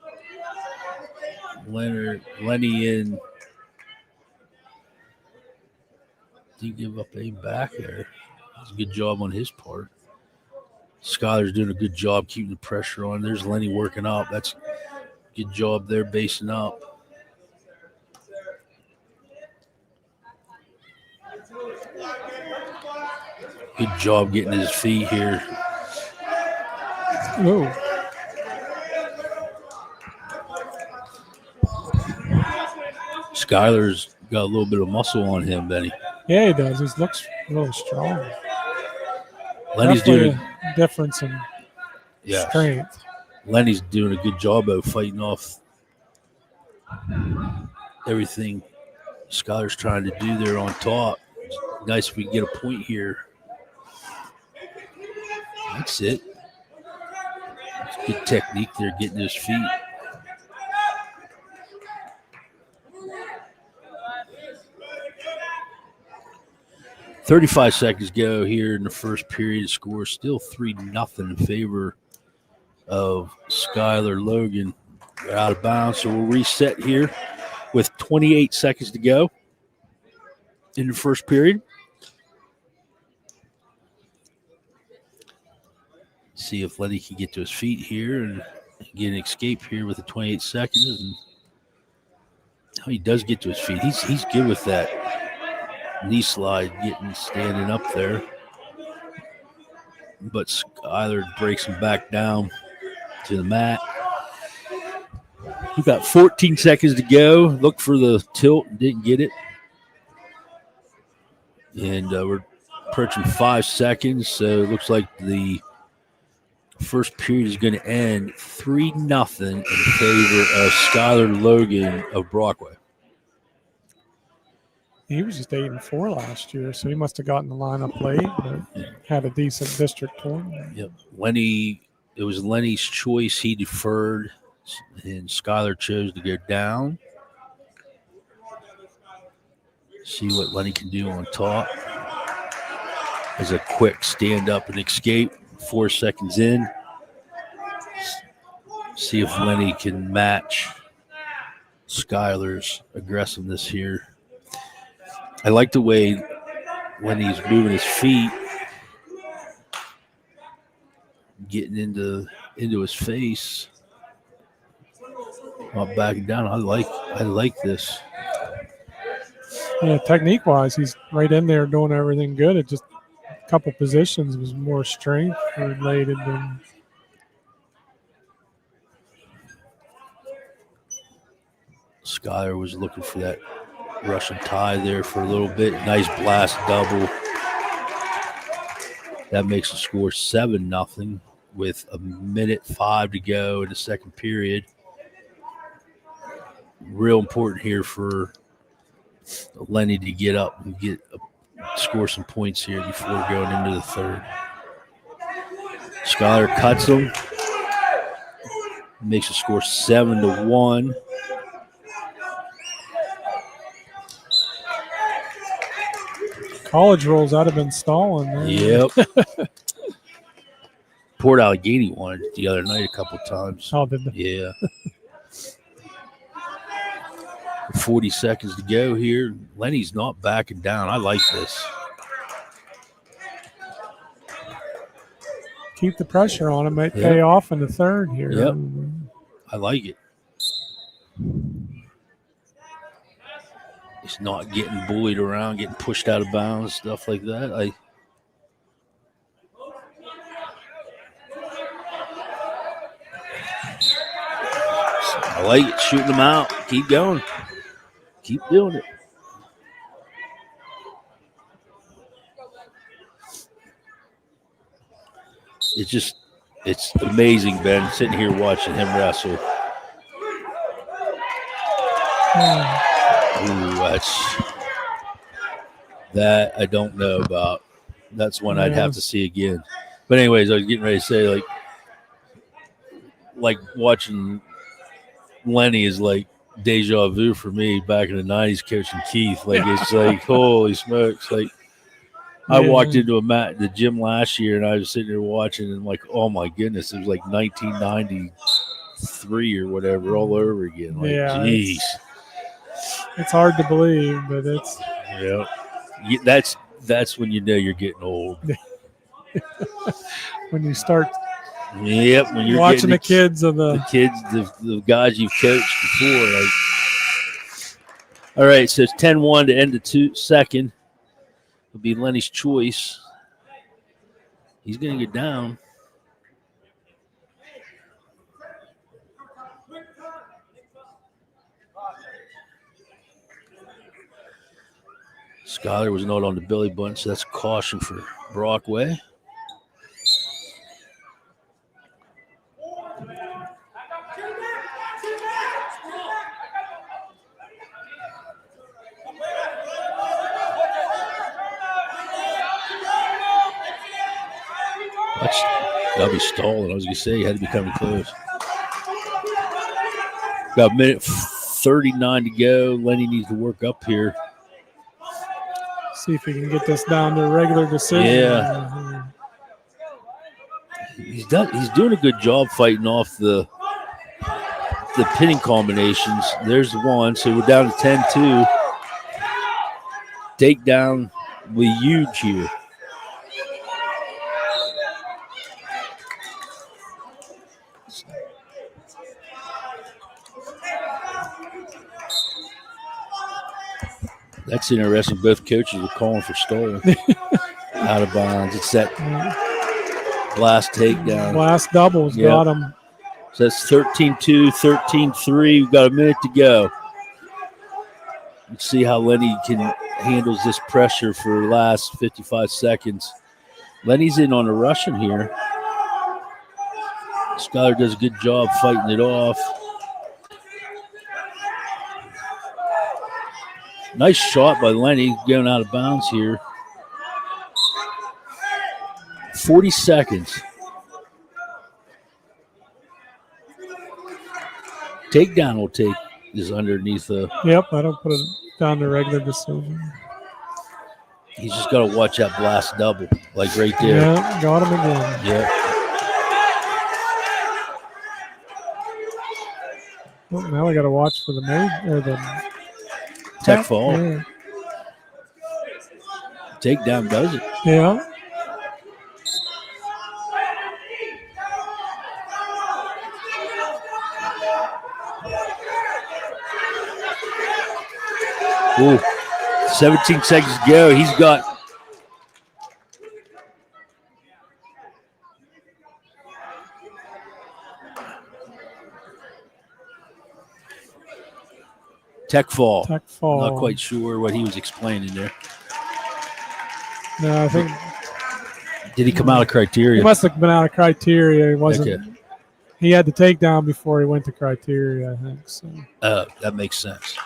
Lenny in. Didn't give up aim back there. That's a good job on his part. Skylar's doing a good job keeping the pressure on. There's Lenny working up. That's a good job there basing up. Good job getting his feet here. Whoa. Skylar's got a little bit of muscle on him, Benny. Yeah, he does. He looks really strong. Lenny's Definitely doing a difference in strength. Lenny's doing a good job of fighting off everything Skylar's trying to do there on top. Nice if we can get a point here. That's it. It's good technique there, getting his feet. "35 seconds go here in the first period. Score still 3-0 in favor of Skylar Logan. They're out of bounds, so we'll reset here with 28 seconds to go in the first period. See if Lenny can get to his feet here and get an escape here with the 28 seconds. And he does get to his feet. He's good with that knee slide, standing up there. But Skylar breaks him back down to the mat. We've got 14 seconds to go. Look for the tilt, didn't get it. And we're approaching 5 seconds, so it looks like the first period is going to end 3-0 in favor of Skylar Logan of Brockway. He was just 8-4 last year, so he must have gotten the lineup late, but had a decent district tournament. Yep. It was Lenny's choice. He deferred, and Skylar chose to go down. See what Lenny can do on top. As a quick stand up and escape, 4 seconds in. See if Lenny can match Skylar's aggressiveness here. I like the way Lenny's moving his feet, getting into his face, not backing down. I like this. Yeah, technique-wise, he's right in there doing everything good. It just a couple positions was more strength related than. Skylar was looking for that Russian tie there for a little bit. Nice blast double. That makes the score 7-0 with 1:05 to go in the second period. Real important here for Lenny to get up and score some points here before going into the third. Skylar cuts him. Makes the score 7-1. College rules, I'd have been stalling there. Yep. Port Allegheny won it the other night a couple times. Oh, did they? Yeah. 40 seconds to go here. Lenny's not backing down. I like this. Keep the pressure on him. Might pay off in the third here. Yep. I like it. He's not getting bullied around, getting pushed out of bounds, stuff like that. I like it. Shooting them out. Keep going. Keep doing it. It's amazing, Ben, sitting here watching him wrestle. Ooh, that I don't know about. That's one I'd have to see again. But anyways, I was getting ready to say, like watching Lenny is like deja vu for me back in the 90s coaching Keith. Like, it's like, holy smokes. Like, I walked into the gym last year and I was sitting there watching and like, oh my goodness, it was like 1993 or whatever all over again. Like, geez. It's hard to believe, but it's. Yeah. That's when you know you're getting old. When you start. Yep, when you're watching the kids of the kids, the guys you've coached before. Like. All right, so it's 10-1 to end the second. It'll be Lenny's choice. He's going to get down. Skyler was not on the belly button, so that's a caution for Brockway. That'll be stalling. I was going to say, he had to be coming close. Got a minute 39 to go. Lenny needs to work up here. See if he can get this down to a regular decision. Yeah. He's doing a good job fighting off the pinning combinations. There's one. So we're down to 10-2. Takedown will be huge here. That's interesting. Both coaches were calling for stolen. Out of bounds. It's that last takedown. Last doubles got him. So that's 13-2, 13-3. We've got a minute to go. Let's see how Lenny handles this pressure for the last 55 seconds. Lenny's in on a Russian here. Skyler does a good job fighting it off. Nice shot by Lenny going out of bounds here. 40 seconds. Takedown will take is underneath the. Yep, I don't put it down to regular decision. He's just got to watch that blast double, like right there. Yeah, got him again. Yeah. Well, now we got to watch for the tech fall. Yeah. Takedown does it. Yeah. Ooh, 17 seconds to go. He's got tech fall. Tech fall. Not quite sure what he was explaining there. No, I think. Did he come out of criteria? He must have been out of criteria. He wasn't. Okay. He had to take down before he went to criteria, I think. So. That makes sense.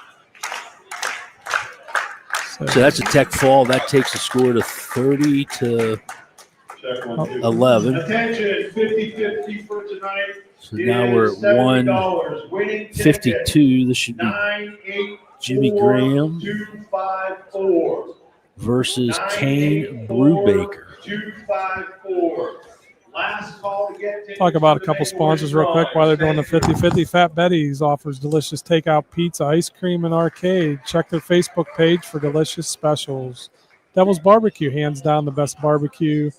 So that's a tech fall. That takes the score to 30-11. Attention, 50-50 for tonight. So now we're at 152. This should be Jimmy Graham versus Kane Brubaker. 254. Last call to get Talk about a couple sponsors real quick while they're doing the 50-50. Fat Betty's offers delicious takeout pizza, ice cream, and arcade. Check their Facebook page for delicious specials. Devil's Barbecue, hands down the best barbecue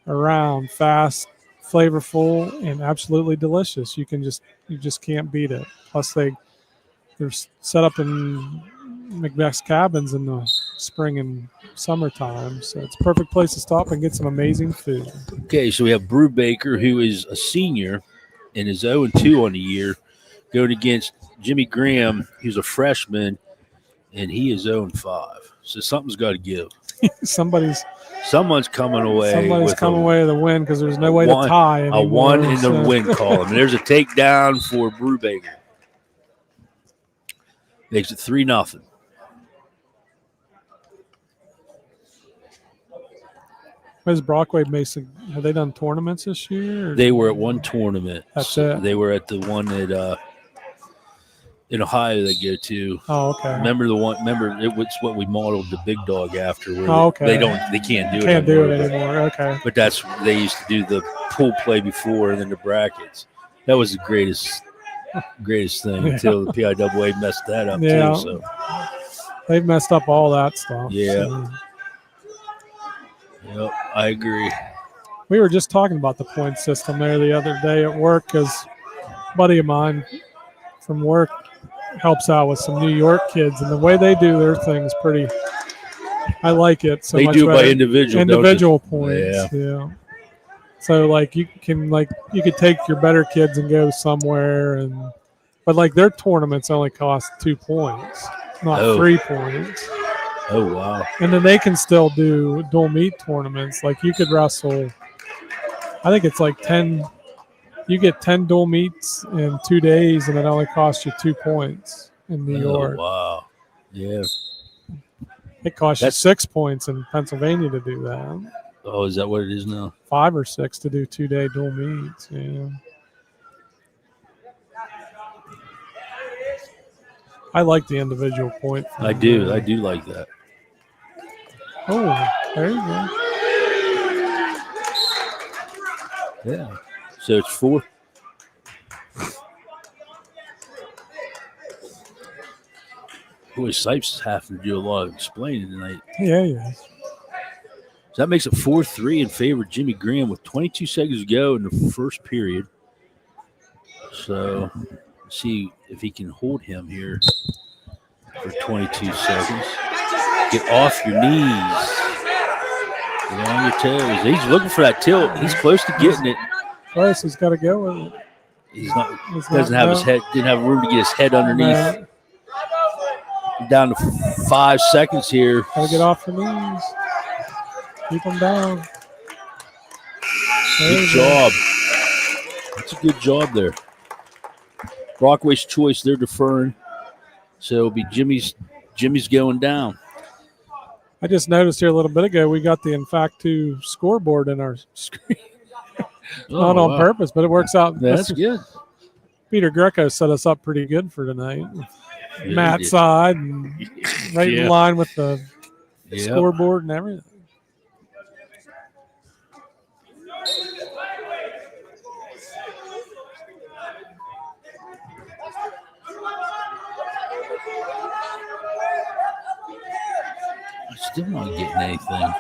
around. Fast, flavorful, and absolutely delicious. You just can't beat it. Plus they're set up in Macbeth's cabins in the spring and summertime, so it's a perfect place to stop and get some amazing food. Okay, so we have Brubaker, who is a senior and is 0-2 on the year, going against Jimmy Graham, who's a freshman, and he is 0-5. So something's got to give. Someone's coming away. Somebody's coming away with a win because there's no way to tie anymore. A one in the win column. And there's a takedown for Brubaker. Makes it 3-0. Where's Brockway Mason? Have they done tournaments this year? They were at one tournament. That's it. They were at the one that in Ohio they go to. Oh, okay. Remember the one? Remember it was what we modeled the big dog after. Where okay. They can't do it. Anymore. Okay. But that's they used to do the pool play before and then the brackets. That was the greatest thing until the PIAA messed that up too. So they've messed up all that stuff. Yeah. So. Yep, I agree. We were just talking about the point system there the other day at work because a buddy of mine from work helps out with some New York kids, and the way they do their things I like it so they much. They do better. By individual points. Yeah. So like you could take your better kids and go somewhere, but like their tournaments only cost 2 points, not 3 points. Oh, wow. And then they can still do dual meet tournaments. Like you could wrestle, I think it's like 10. You get 10 dual meets in 2 days, and it only costs you 2 points in New York. Wow. Yeah. It costs you 6 points in Pennsylvania to do that. Oh, is that what it is now? 5 or 6 to do 2-day dual meets. Yeah. I like the individual point. I do. I do like that. Oh, there you go. Yeah. So it's 4. Boy, Sipes is having to do a lot of explaining tonight. Yeah. So that makes it 4-3 in favor of Jimmy Graham with 22 seconds to go in the first period. So let's see if he can hold him here for 22 seconds. Get off your knees. Get on your toes. He's looking for that tilt. He's close to getting it. Close. He's got to go with it. He's not. Doesn't have his head. Didn't have room to get his head underneath. Down to 5 seconds here. Gotta get off your knees. Keep them down. Good job. That's a good job there. Brockway's choice. They're deferring, so it'll be Jimmy's going down. I just noticed here a little bit ago we got the Infactu scoreboard in our screen. Not on purpose, but it works out. That's good. Peter Greco set us up pretty good for tonight. Yeah, Matt's side and right in line with the scoreboard and everything. I'm still not getting anything.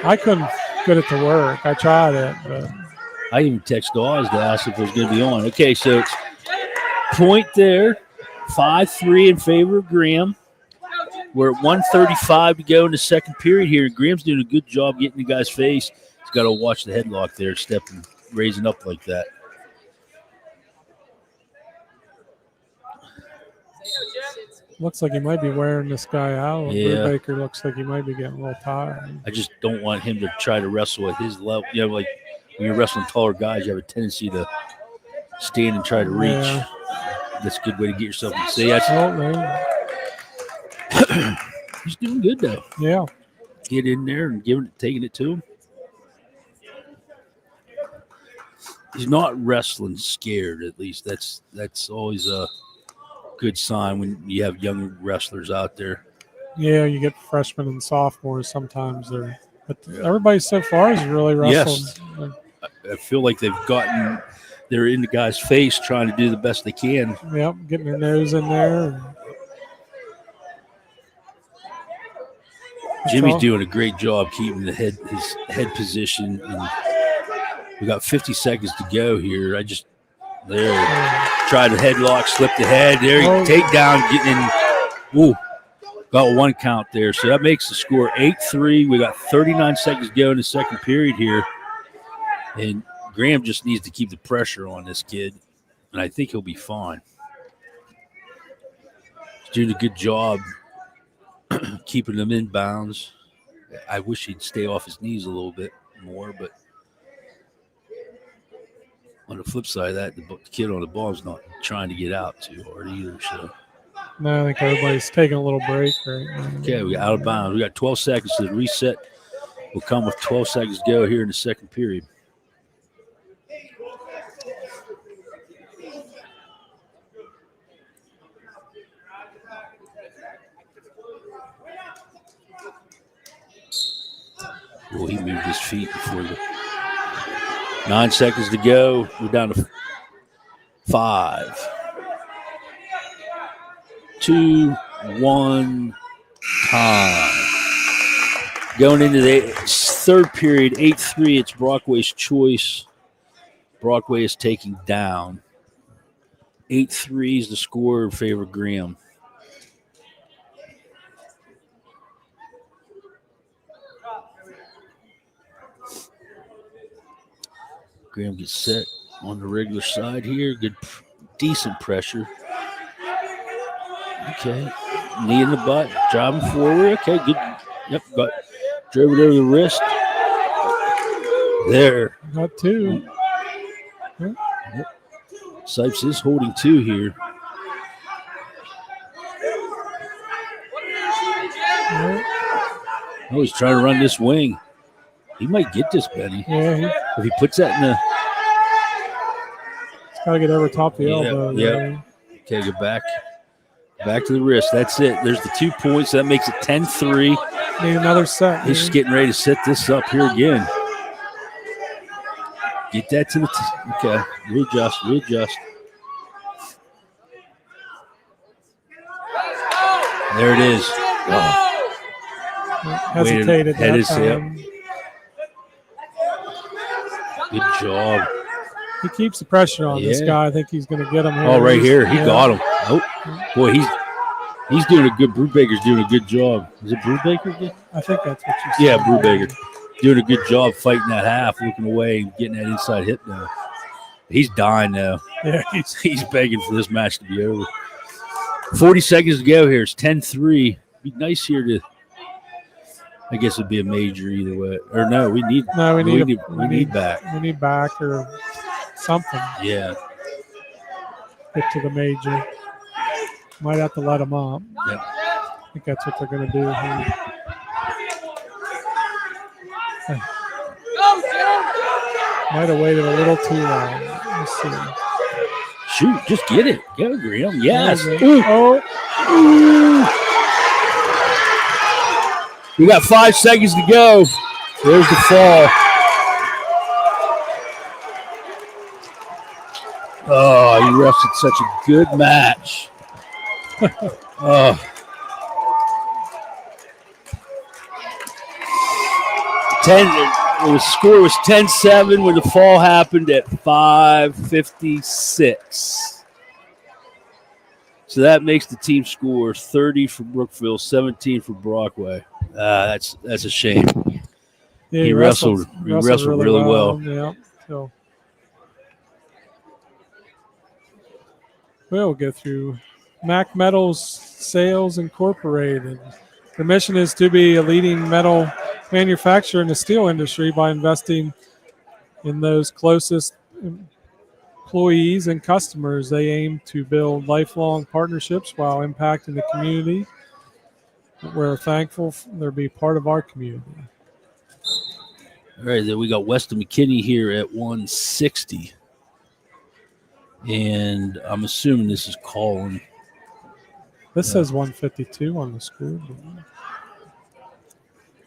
I couldn't get it to work. I tried it, but I even texted Oz to ask if it was going to be on. Okay, so it's point there. 5-3 in favor of Graham. We're at 1:35 to go in the second period here. Graham's doing a good job getting the guy's face. He's got to watch the headlock there, stepping, raising up like that. looks like he might be wearing this guy out. Yeah. Baker looks like he might be getting a little tired. I just don't want him to try to wrestle at his level. You know, like when you're wrestling taller guys, you have a tendency to stand and try to reach. Yeah. That's a good way to get yourself to see. That's, he's doing good though. Yeah. Get in there and taking it to him. He's not wrestling scared. At least that's always a good sign when you have young wrestlers out there. Yeah, you get freshmen and sophomores sometimes. But everybody so far has really wrestled. Yes. I feel like they're in the guy's face trying to do the best they can. Yep, getting their nose in there. Jimmy's doing a great job keeping his head position. And we got 50 seconds to go here. Tried a headlock, slipped the head. There, takedown, getting in. Ooh, got one count there. So that makes the score 8-3. We got 39 seconds to go in the second period here. And Graham just needs to keep the pressure on this kid, and I think he'll be fine. He's doing a good job keeping them in bounds. I wish he'd stay off his knees a little bit more, but on the flip side of that, the kid on the ball is not trying to get out too hard either. So no, I think everybody's taking a little break right now. Okay, we got out of bounds. We got 12 seconds to the reset. We'll come with 12 seconds to go here in the second period. Well, he moved his feet before 9 seconds to go. We're down to 5, 2, 1, time. Going into the third period, 8-3, it's Brockway's choice. Brockway is taking down. 8-3 is the score in favor of Graham. Graham gets set on the regular side here. Good, decent pressure. Okay. knee in the butt, driving forward. Okay, good. Yep, drove it over the wrist. There. Got 2. Yep. Sipes is holding 2 here. Oh, he's trying to run this wing. He might get this, Benny. Yeah. If he puts that in the... Got to get over top the elbow. Yeah. Okay, go back. Back to the wrist. That's it. There's the 2 points. That makes it 10-3. Need another set. He's just getting ready to set this up here again. Get that to the... Okay, readjust. There it is. Oh. Hesitated that time. Good job. He keeps the pressure on this guy. I think he's going to get him. Oh, right here. He got him. Oh, boy, he's doing a good. Brubaker's doing a good job. Is it Brubaker again? I think that's what you said. Yeah, Brubaker. Doing a good job fighting that half, looking away and getting that inside hip now. He's dying now. Yeah, he's begging for this match to be over. 40 seconds to go here. It's 10-3. Be nice here to... I guess it'd be a major either way. Or no, we need back. We need back or something. Yeah. Get to the major. Might have to let them up. Yep. I think that's what they're going to do here. Might have waited a little too long. Let's see. Shoot, just get it. Go, Graham. Yes. Ooh. Oh. Ooh. We got 5 seconds to go. There's the fall. Oh, you wrestled such a good match. Oh. The score was 10-7 when the fall happened at 5:56. So that makes the team score 30 for Brookville, 17 for Brockway. That's a shame. Yeah, he wrestled really well. Yeah. So we'll go through Mac Metals Sales Incorporated. Their mission is to be a leading metal manufacturer in the steel industry by investing in those closest employees and customers. They aim to build lifelong partnerships while impacting the community. We're thankful they'll be part of our community. All right, then we got Weston McKinney here at 160. And I'm assuming this is Colin. This says 152 on the score.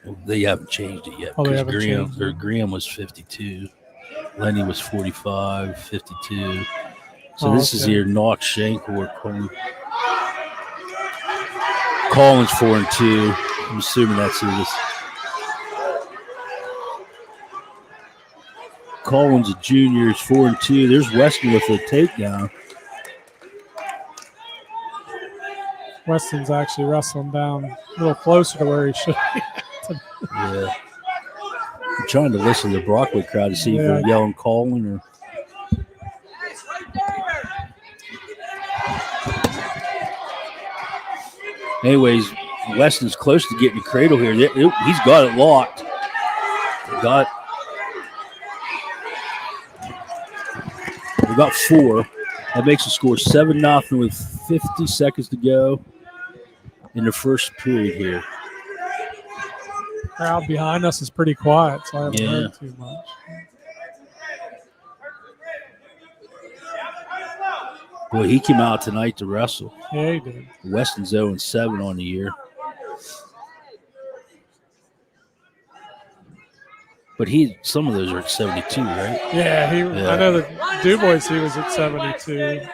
Well, they haven't changed it yet. Oh, they because haven't changed it. Graham was 52. Lenny was 45, 52. So this is here Knox Shankor. Colin's 4-2. I'm assuming that's who this. Colin's a junior. He's 4-2. There's Weston with a takedown. Weston's actually wrestling down a little closer to where he should be. Yeah. I'm trying to listen to the Brockway crowd to see if they're yelling Colin or. Anyways, Weston's close to getting the cradle here. He's got it locked. We got 4. That makes the score 7-0 with 50 seconds to go in the first period here. Crowd behind us is pretty quiet, so I haven't heard too much. Boy, he came out tonight to wrestle. Yeah, he did. Weston's 0-7 on the year. But some of those are at 72, right? Yeah, I know that DuBois, he was at 72.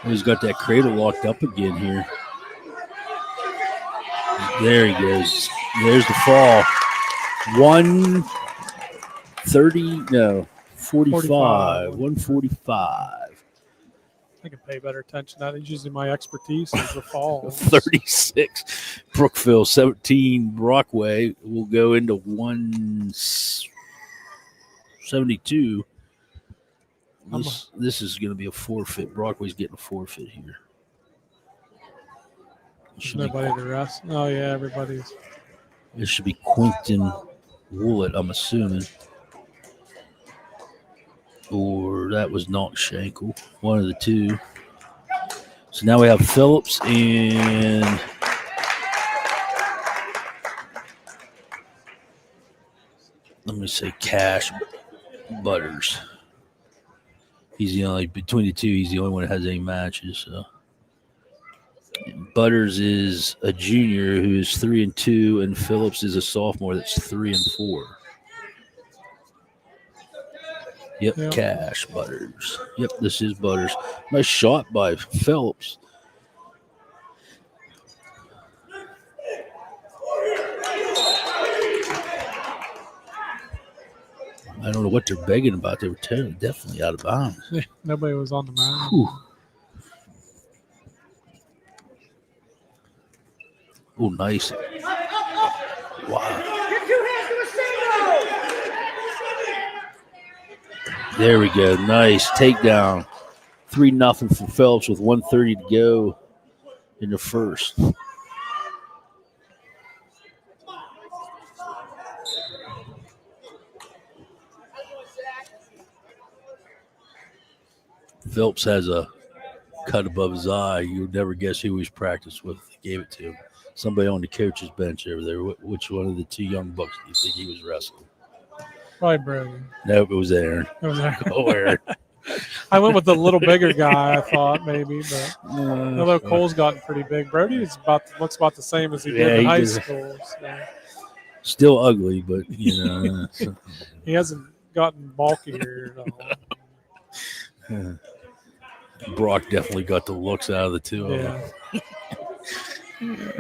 He's got that cradle locked up again here. There he goes. There's the fall. 145. 145. I can pay better attention to that. It's usually my expertise is the fall. 36. Brookville, 17. Brockway will go into 172. This is going to be a forfeit. Brockway's getting a forfeit here. There's nobody to rest. Oh, yeah, everybody's. It should be Quentin Woolett, I'm assuming. Or that was Knockshankle. One of the two. So now we have Phillips and let me say Cash Butters. He's the only, between the two, he's the only one that has any matches. So Butters is a junior who is 3-2, and Phillips is a sophomore that's 3-4. Yep, Cash Butters. Yep, this is Butters. Nice shot by Phillips. I don't know what they're begging about. They were definitely out of bounds. Yeah, nobody was on the mound. Oh, nice. Wow. There we go. Nice takedown. 3-0 for Phelps with 1:30 to go in the first. Phelps has a cut above his eye. You would never guess who he's practiced with. They gave it to him. Somebody on the coach's bench over there. Which one of the two young bucks do you think he was wrestling? Probably Brody. Nope, it was Aaron. It was Aaron. Oh, Aaron. I went with the little bigger guy, I thought, maybe. But although Cole's gotten pretty big. Brody is looks about the same as he did in high school. So. Still ugly, but, you know. He hasn't gotten bulkier at all. Brock definitely got the looks out of the two of them.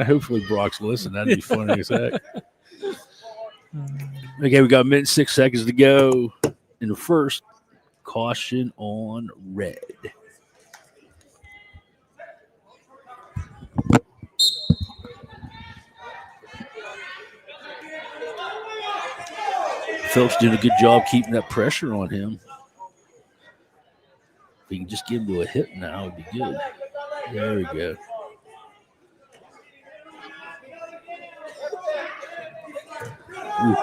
Hopefully Brock's listening. That'd be funny as heck. Okay, we got a minute and 6 seconds to go in the first. Caution on red. Phillips doing a good job keeping that pressure on him. If he can just get him to a hit now, it would be good. There we go. Ooh.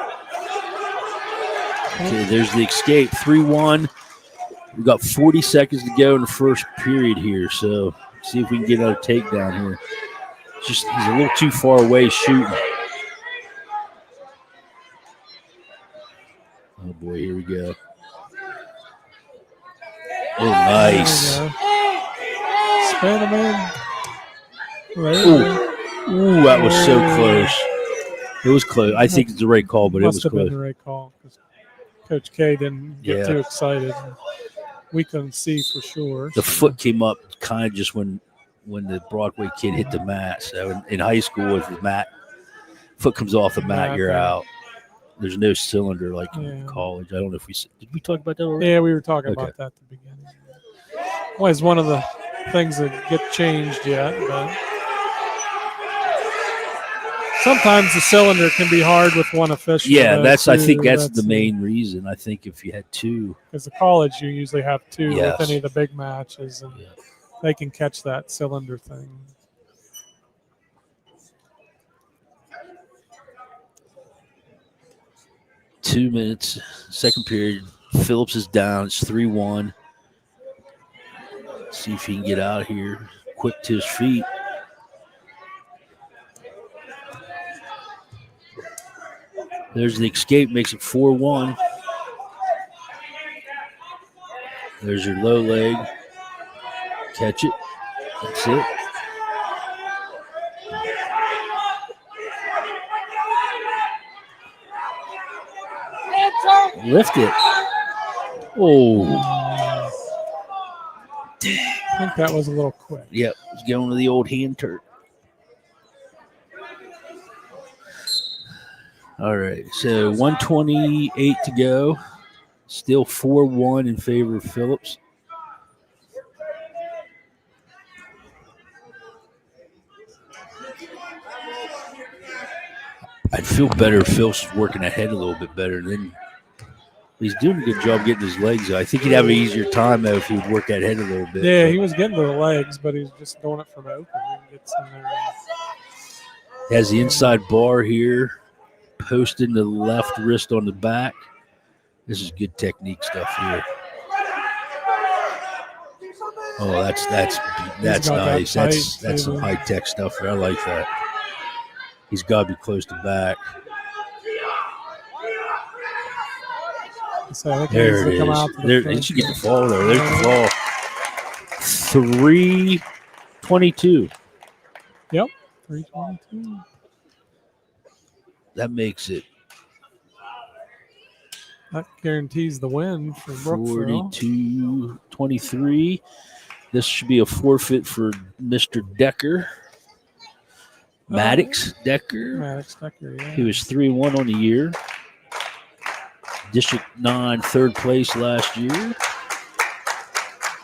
Okay, there's the escape. 3-1. We've got 40 seconds to go in the first period here, so see if we can get another takedown here. He's a little too far away shooting. Oh, boy, here we go. Oh, nice. Spin him in. Ooh, that was so close. It was close. I think it's the right call, but it was close. Must have been the right call because Coach K didn't get too excited. We couldn't see for sure. The foot came up kind of just when the Brockway kid hit the mat. So in high school, if the foot comes off the mat, you're out. There's no cylinder like in college. I don't know if did we talk about that already? Yeah, we were talking about that at the beginning. Well, it's one of the things that get changed yet, but sometimes the cylinder can be hard with one official. Yeah, I think that's the main reason. I think if you had two. Because the college, you usually have two with any of the big matches, and they can catch that cylinder thing. Two minutes, second period. Phillips is down. It's 3-1. See if he can get out of here. Quick to his feet. There's the escape, makes it 4-1. There's your low leg. Catch it. That's it. Lift it. Oh. Dang. I think that was a little quick. Yep. He's going to the old hand turn. All right. So 1:28 to go. Still 4-1 in favor of Phillips. I'd feel better if Phillips was working ahead a little bit better. Then he's doing a good job getting his legs out. I think he'd have an easier time though if he would work that head a little bit. Yeah, he was getting to the legs, but he's just doing it from open. He gets in there. Has the inside bar here, posted the left wrist on the back. This is good technique stuff here. Oh, that's nice. That's some high tech stuff here. I like that. He's got to be close to back. So there it is. There, did you get the fall there? There's the fall. 322. Yep, 322. That makes it. That guarantees the win for Brookville. 42-23. This should be a forfeit for Mr. Decker. Maddox Decker. Yeah. He was 3-1 on the year. District 9, third place last year.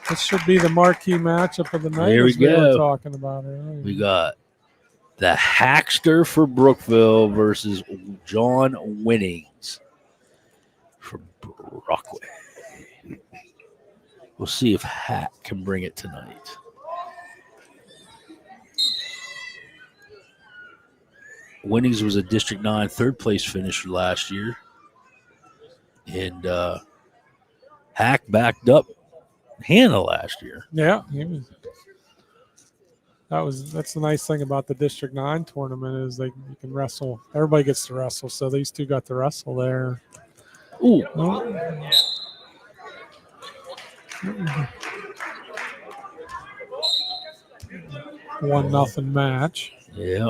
This should be the marquee matchup of the night. There we go. Were talking about earlier. We got the Hackster for Brookville versus John Winnings for Brockway. We'll see if Hack can bring it tonight. Winnings was a District 9 third place finisher last year. And Hack backed up Hannah last year. Yeah, that's the nice thing about the District 9 tournament is you can wrestle. Everybody gets to wrestle, so these two got to wrestle there. Ooh. Oh. 1-0 match. Yeah.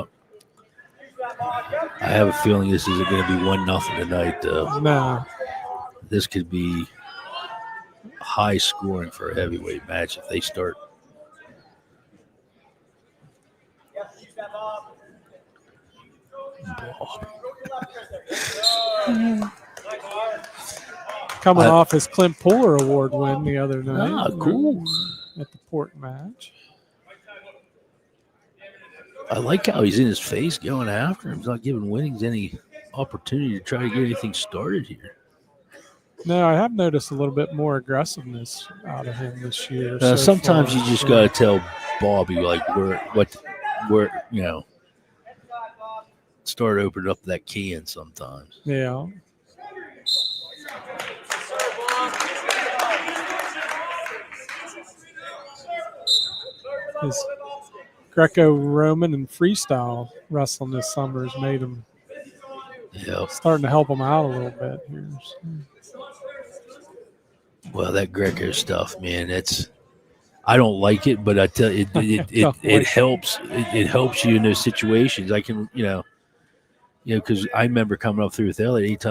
I have a feeling this isn't going to be 1-0 tonight, though. No. This could be high scoring for a heavyweight match if they start. Coming off his Clint Puller Award win the other night. Ah, cool. At the Port match. I like how he's in his face going after him. He's not giving Winnings any opportunity to try to get anything started here. No, I have noticed a little bit more aggressiveness out of him this year. Sometimes you just got to tell Bobby, like, where, you know, start opening up that can sometimes. Yeah. His Greco-Roman and freestyle wrestling this summer has made him starting to help him out a little bit here. Well, that Greco stuff, man, I don't like it, but I tell you, it helps. It helps you in those situations. I can, because I remember coming up through with Elliot.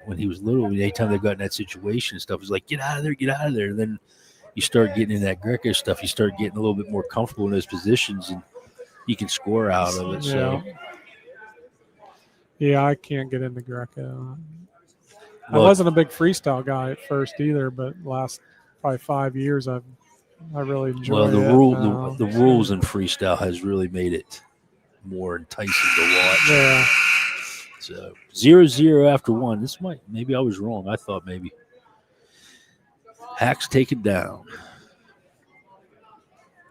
When he was little, anytime they got in that situation and stuff, it was like, get out of there, get out of there. And then you start getting in that Greco stuff. You start getting a little bit more comfortable in those positions, and you can score out of it. So, yeah, I can't get into Greco. I wasn't a big freestyle guy at first either, but last probably 5 years I really enjoy it. Well, the rules in freestyle has really made it more enticing to watch. Yeah. So 0-0 after one. Maybe I was wrong. I thought maybe Hack's taken down.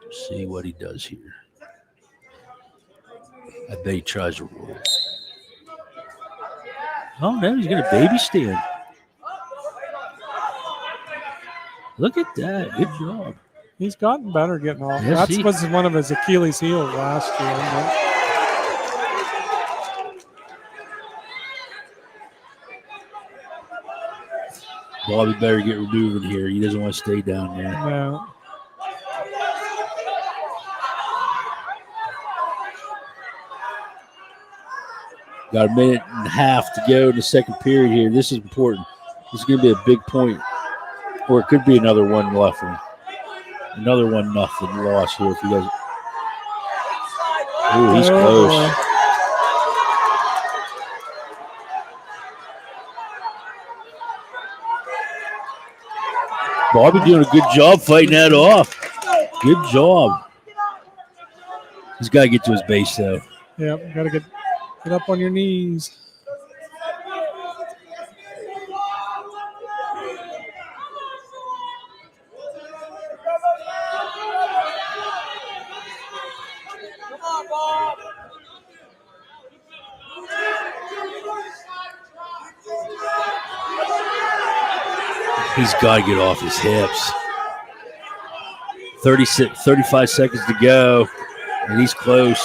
Let's see what he does here. I bet he tries to roll. Oh, no, he's going to baby stand. Look at that. Good job. He's gotten better getting off. Yes, that was one of his Achilles heels last year. Bobby better get moving here. He doesn't want to stay down there. No. Got a minute and a half to go in the second period here. This is important. This is going to be a big point. Or it could be another 1-0. Another 1-0 loss here if he doesn't. Oh, he's close. Bobby doing a good job fighting that off. Good job. He's got to get to his base, though. Yep, got to get up on your knees. He's got to get off his hips. 35 seconds to go, and he's close.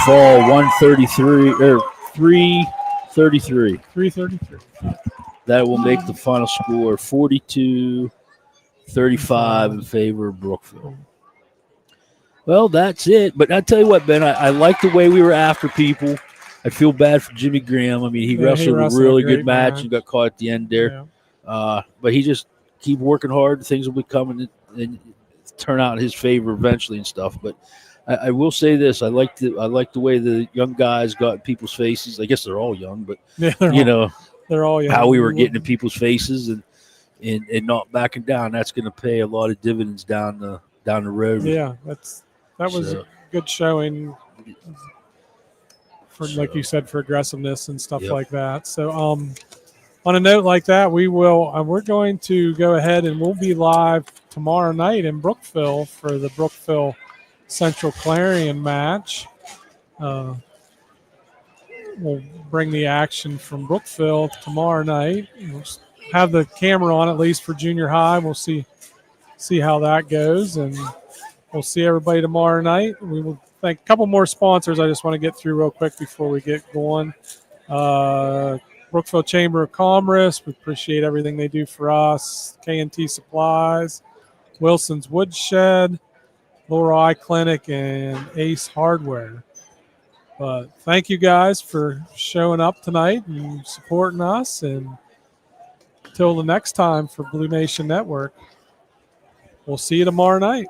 Fall 133 or 333. 333. That will make the final score 42-35 in favor of Brookville. Well, that's it. But I tell you what, Ben, I like the way we were after people. I feel bad for Jimmy Graham. I mean, he wrestled a really good match and got caught at the end there. Yeah. But he just keep working hard. Things will be coming and turn out in his favor eventually and stuff. But I will say this: I like the way the young guys got in people's faces. I guess they're all young, but they're all young. How we were getting in people's faces and not backing down. That's going to pay a lot of dividends down the road. Yeah, that was a good showing. Like you said, for aggressiveness and stuff like that. So, on a note like that, we're going to go ahead and we'll be live tomorrow night in Brookville for the Brookville Central Clarion match. We'll bring the action from Brookville tomorrow night. We'll have the camera on at least for junior high. We'll see how that goes, and we'll see everybody tomorrow night. We will thank a couple more sponsors I just want to get through real quick before we get going. Brookville Chamber of Commerce, we appreciate everything they do for us. K&T Supplies, Wilson's Woodshed, Laurel Eye Clinic, and Ace Hardware. But thank you guys for showing up tonight and supporting us. And until the next time for Blue Nation Network, we'll see you tomorrow night.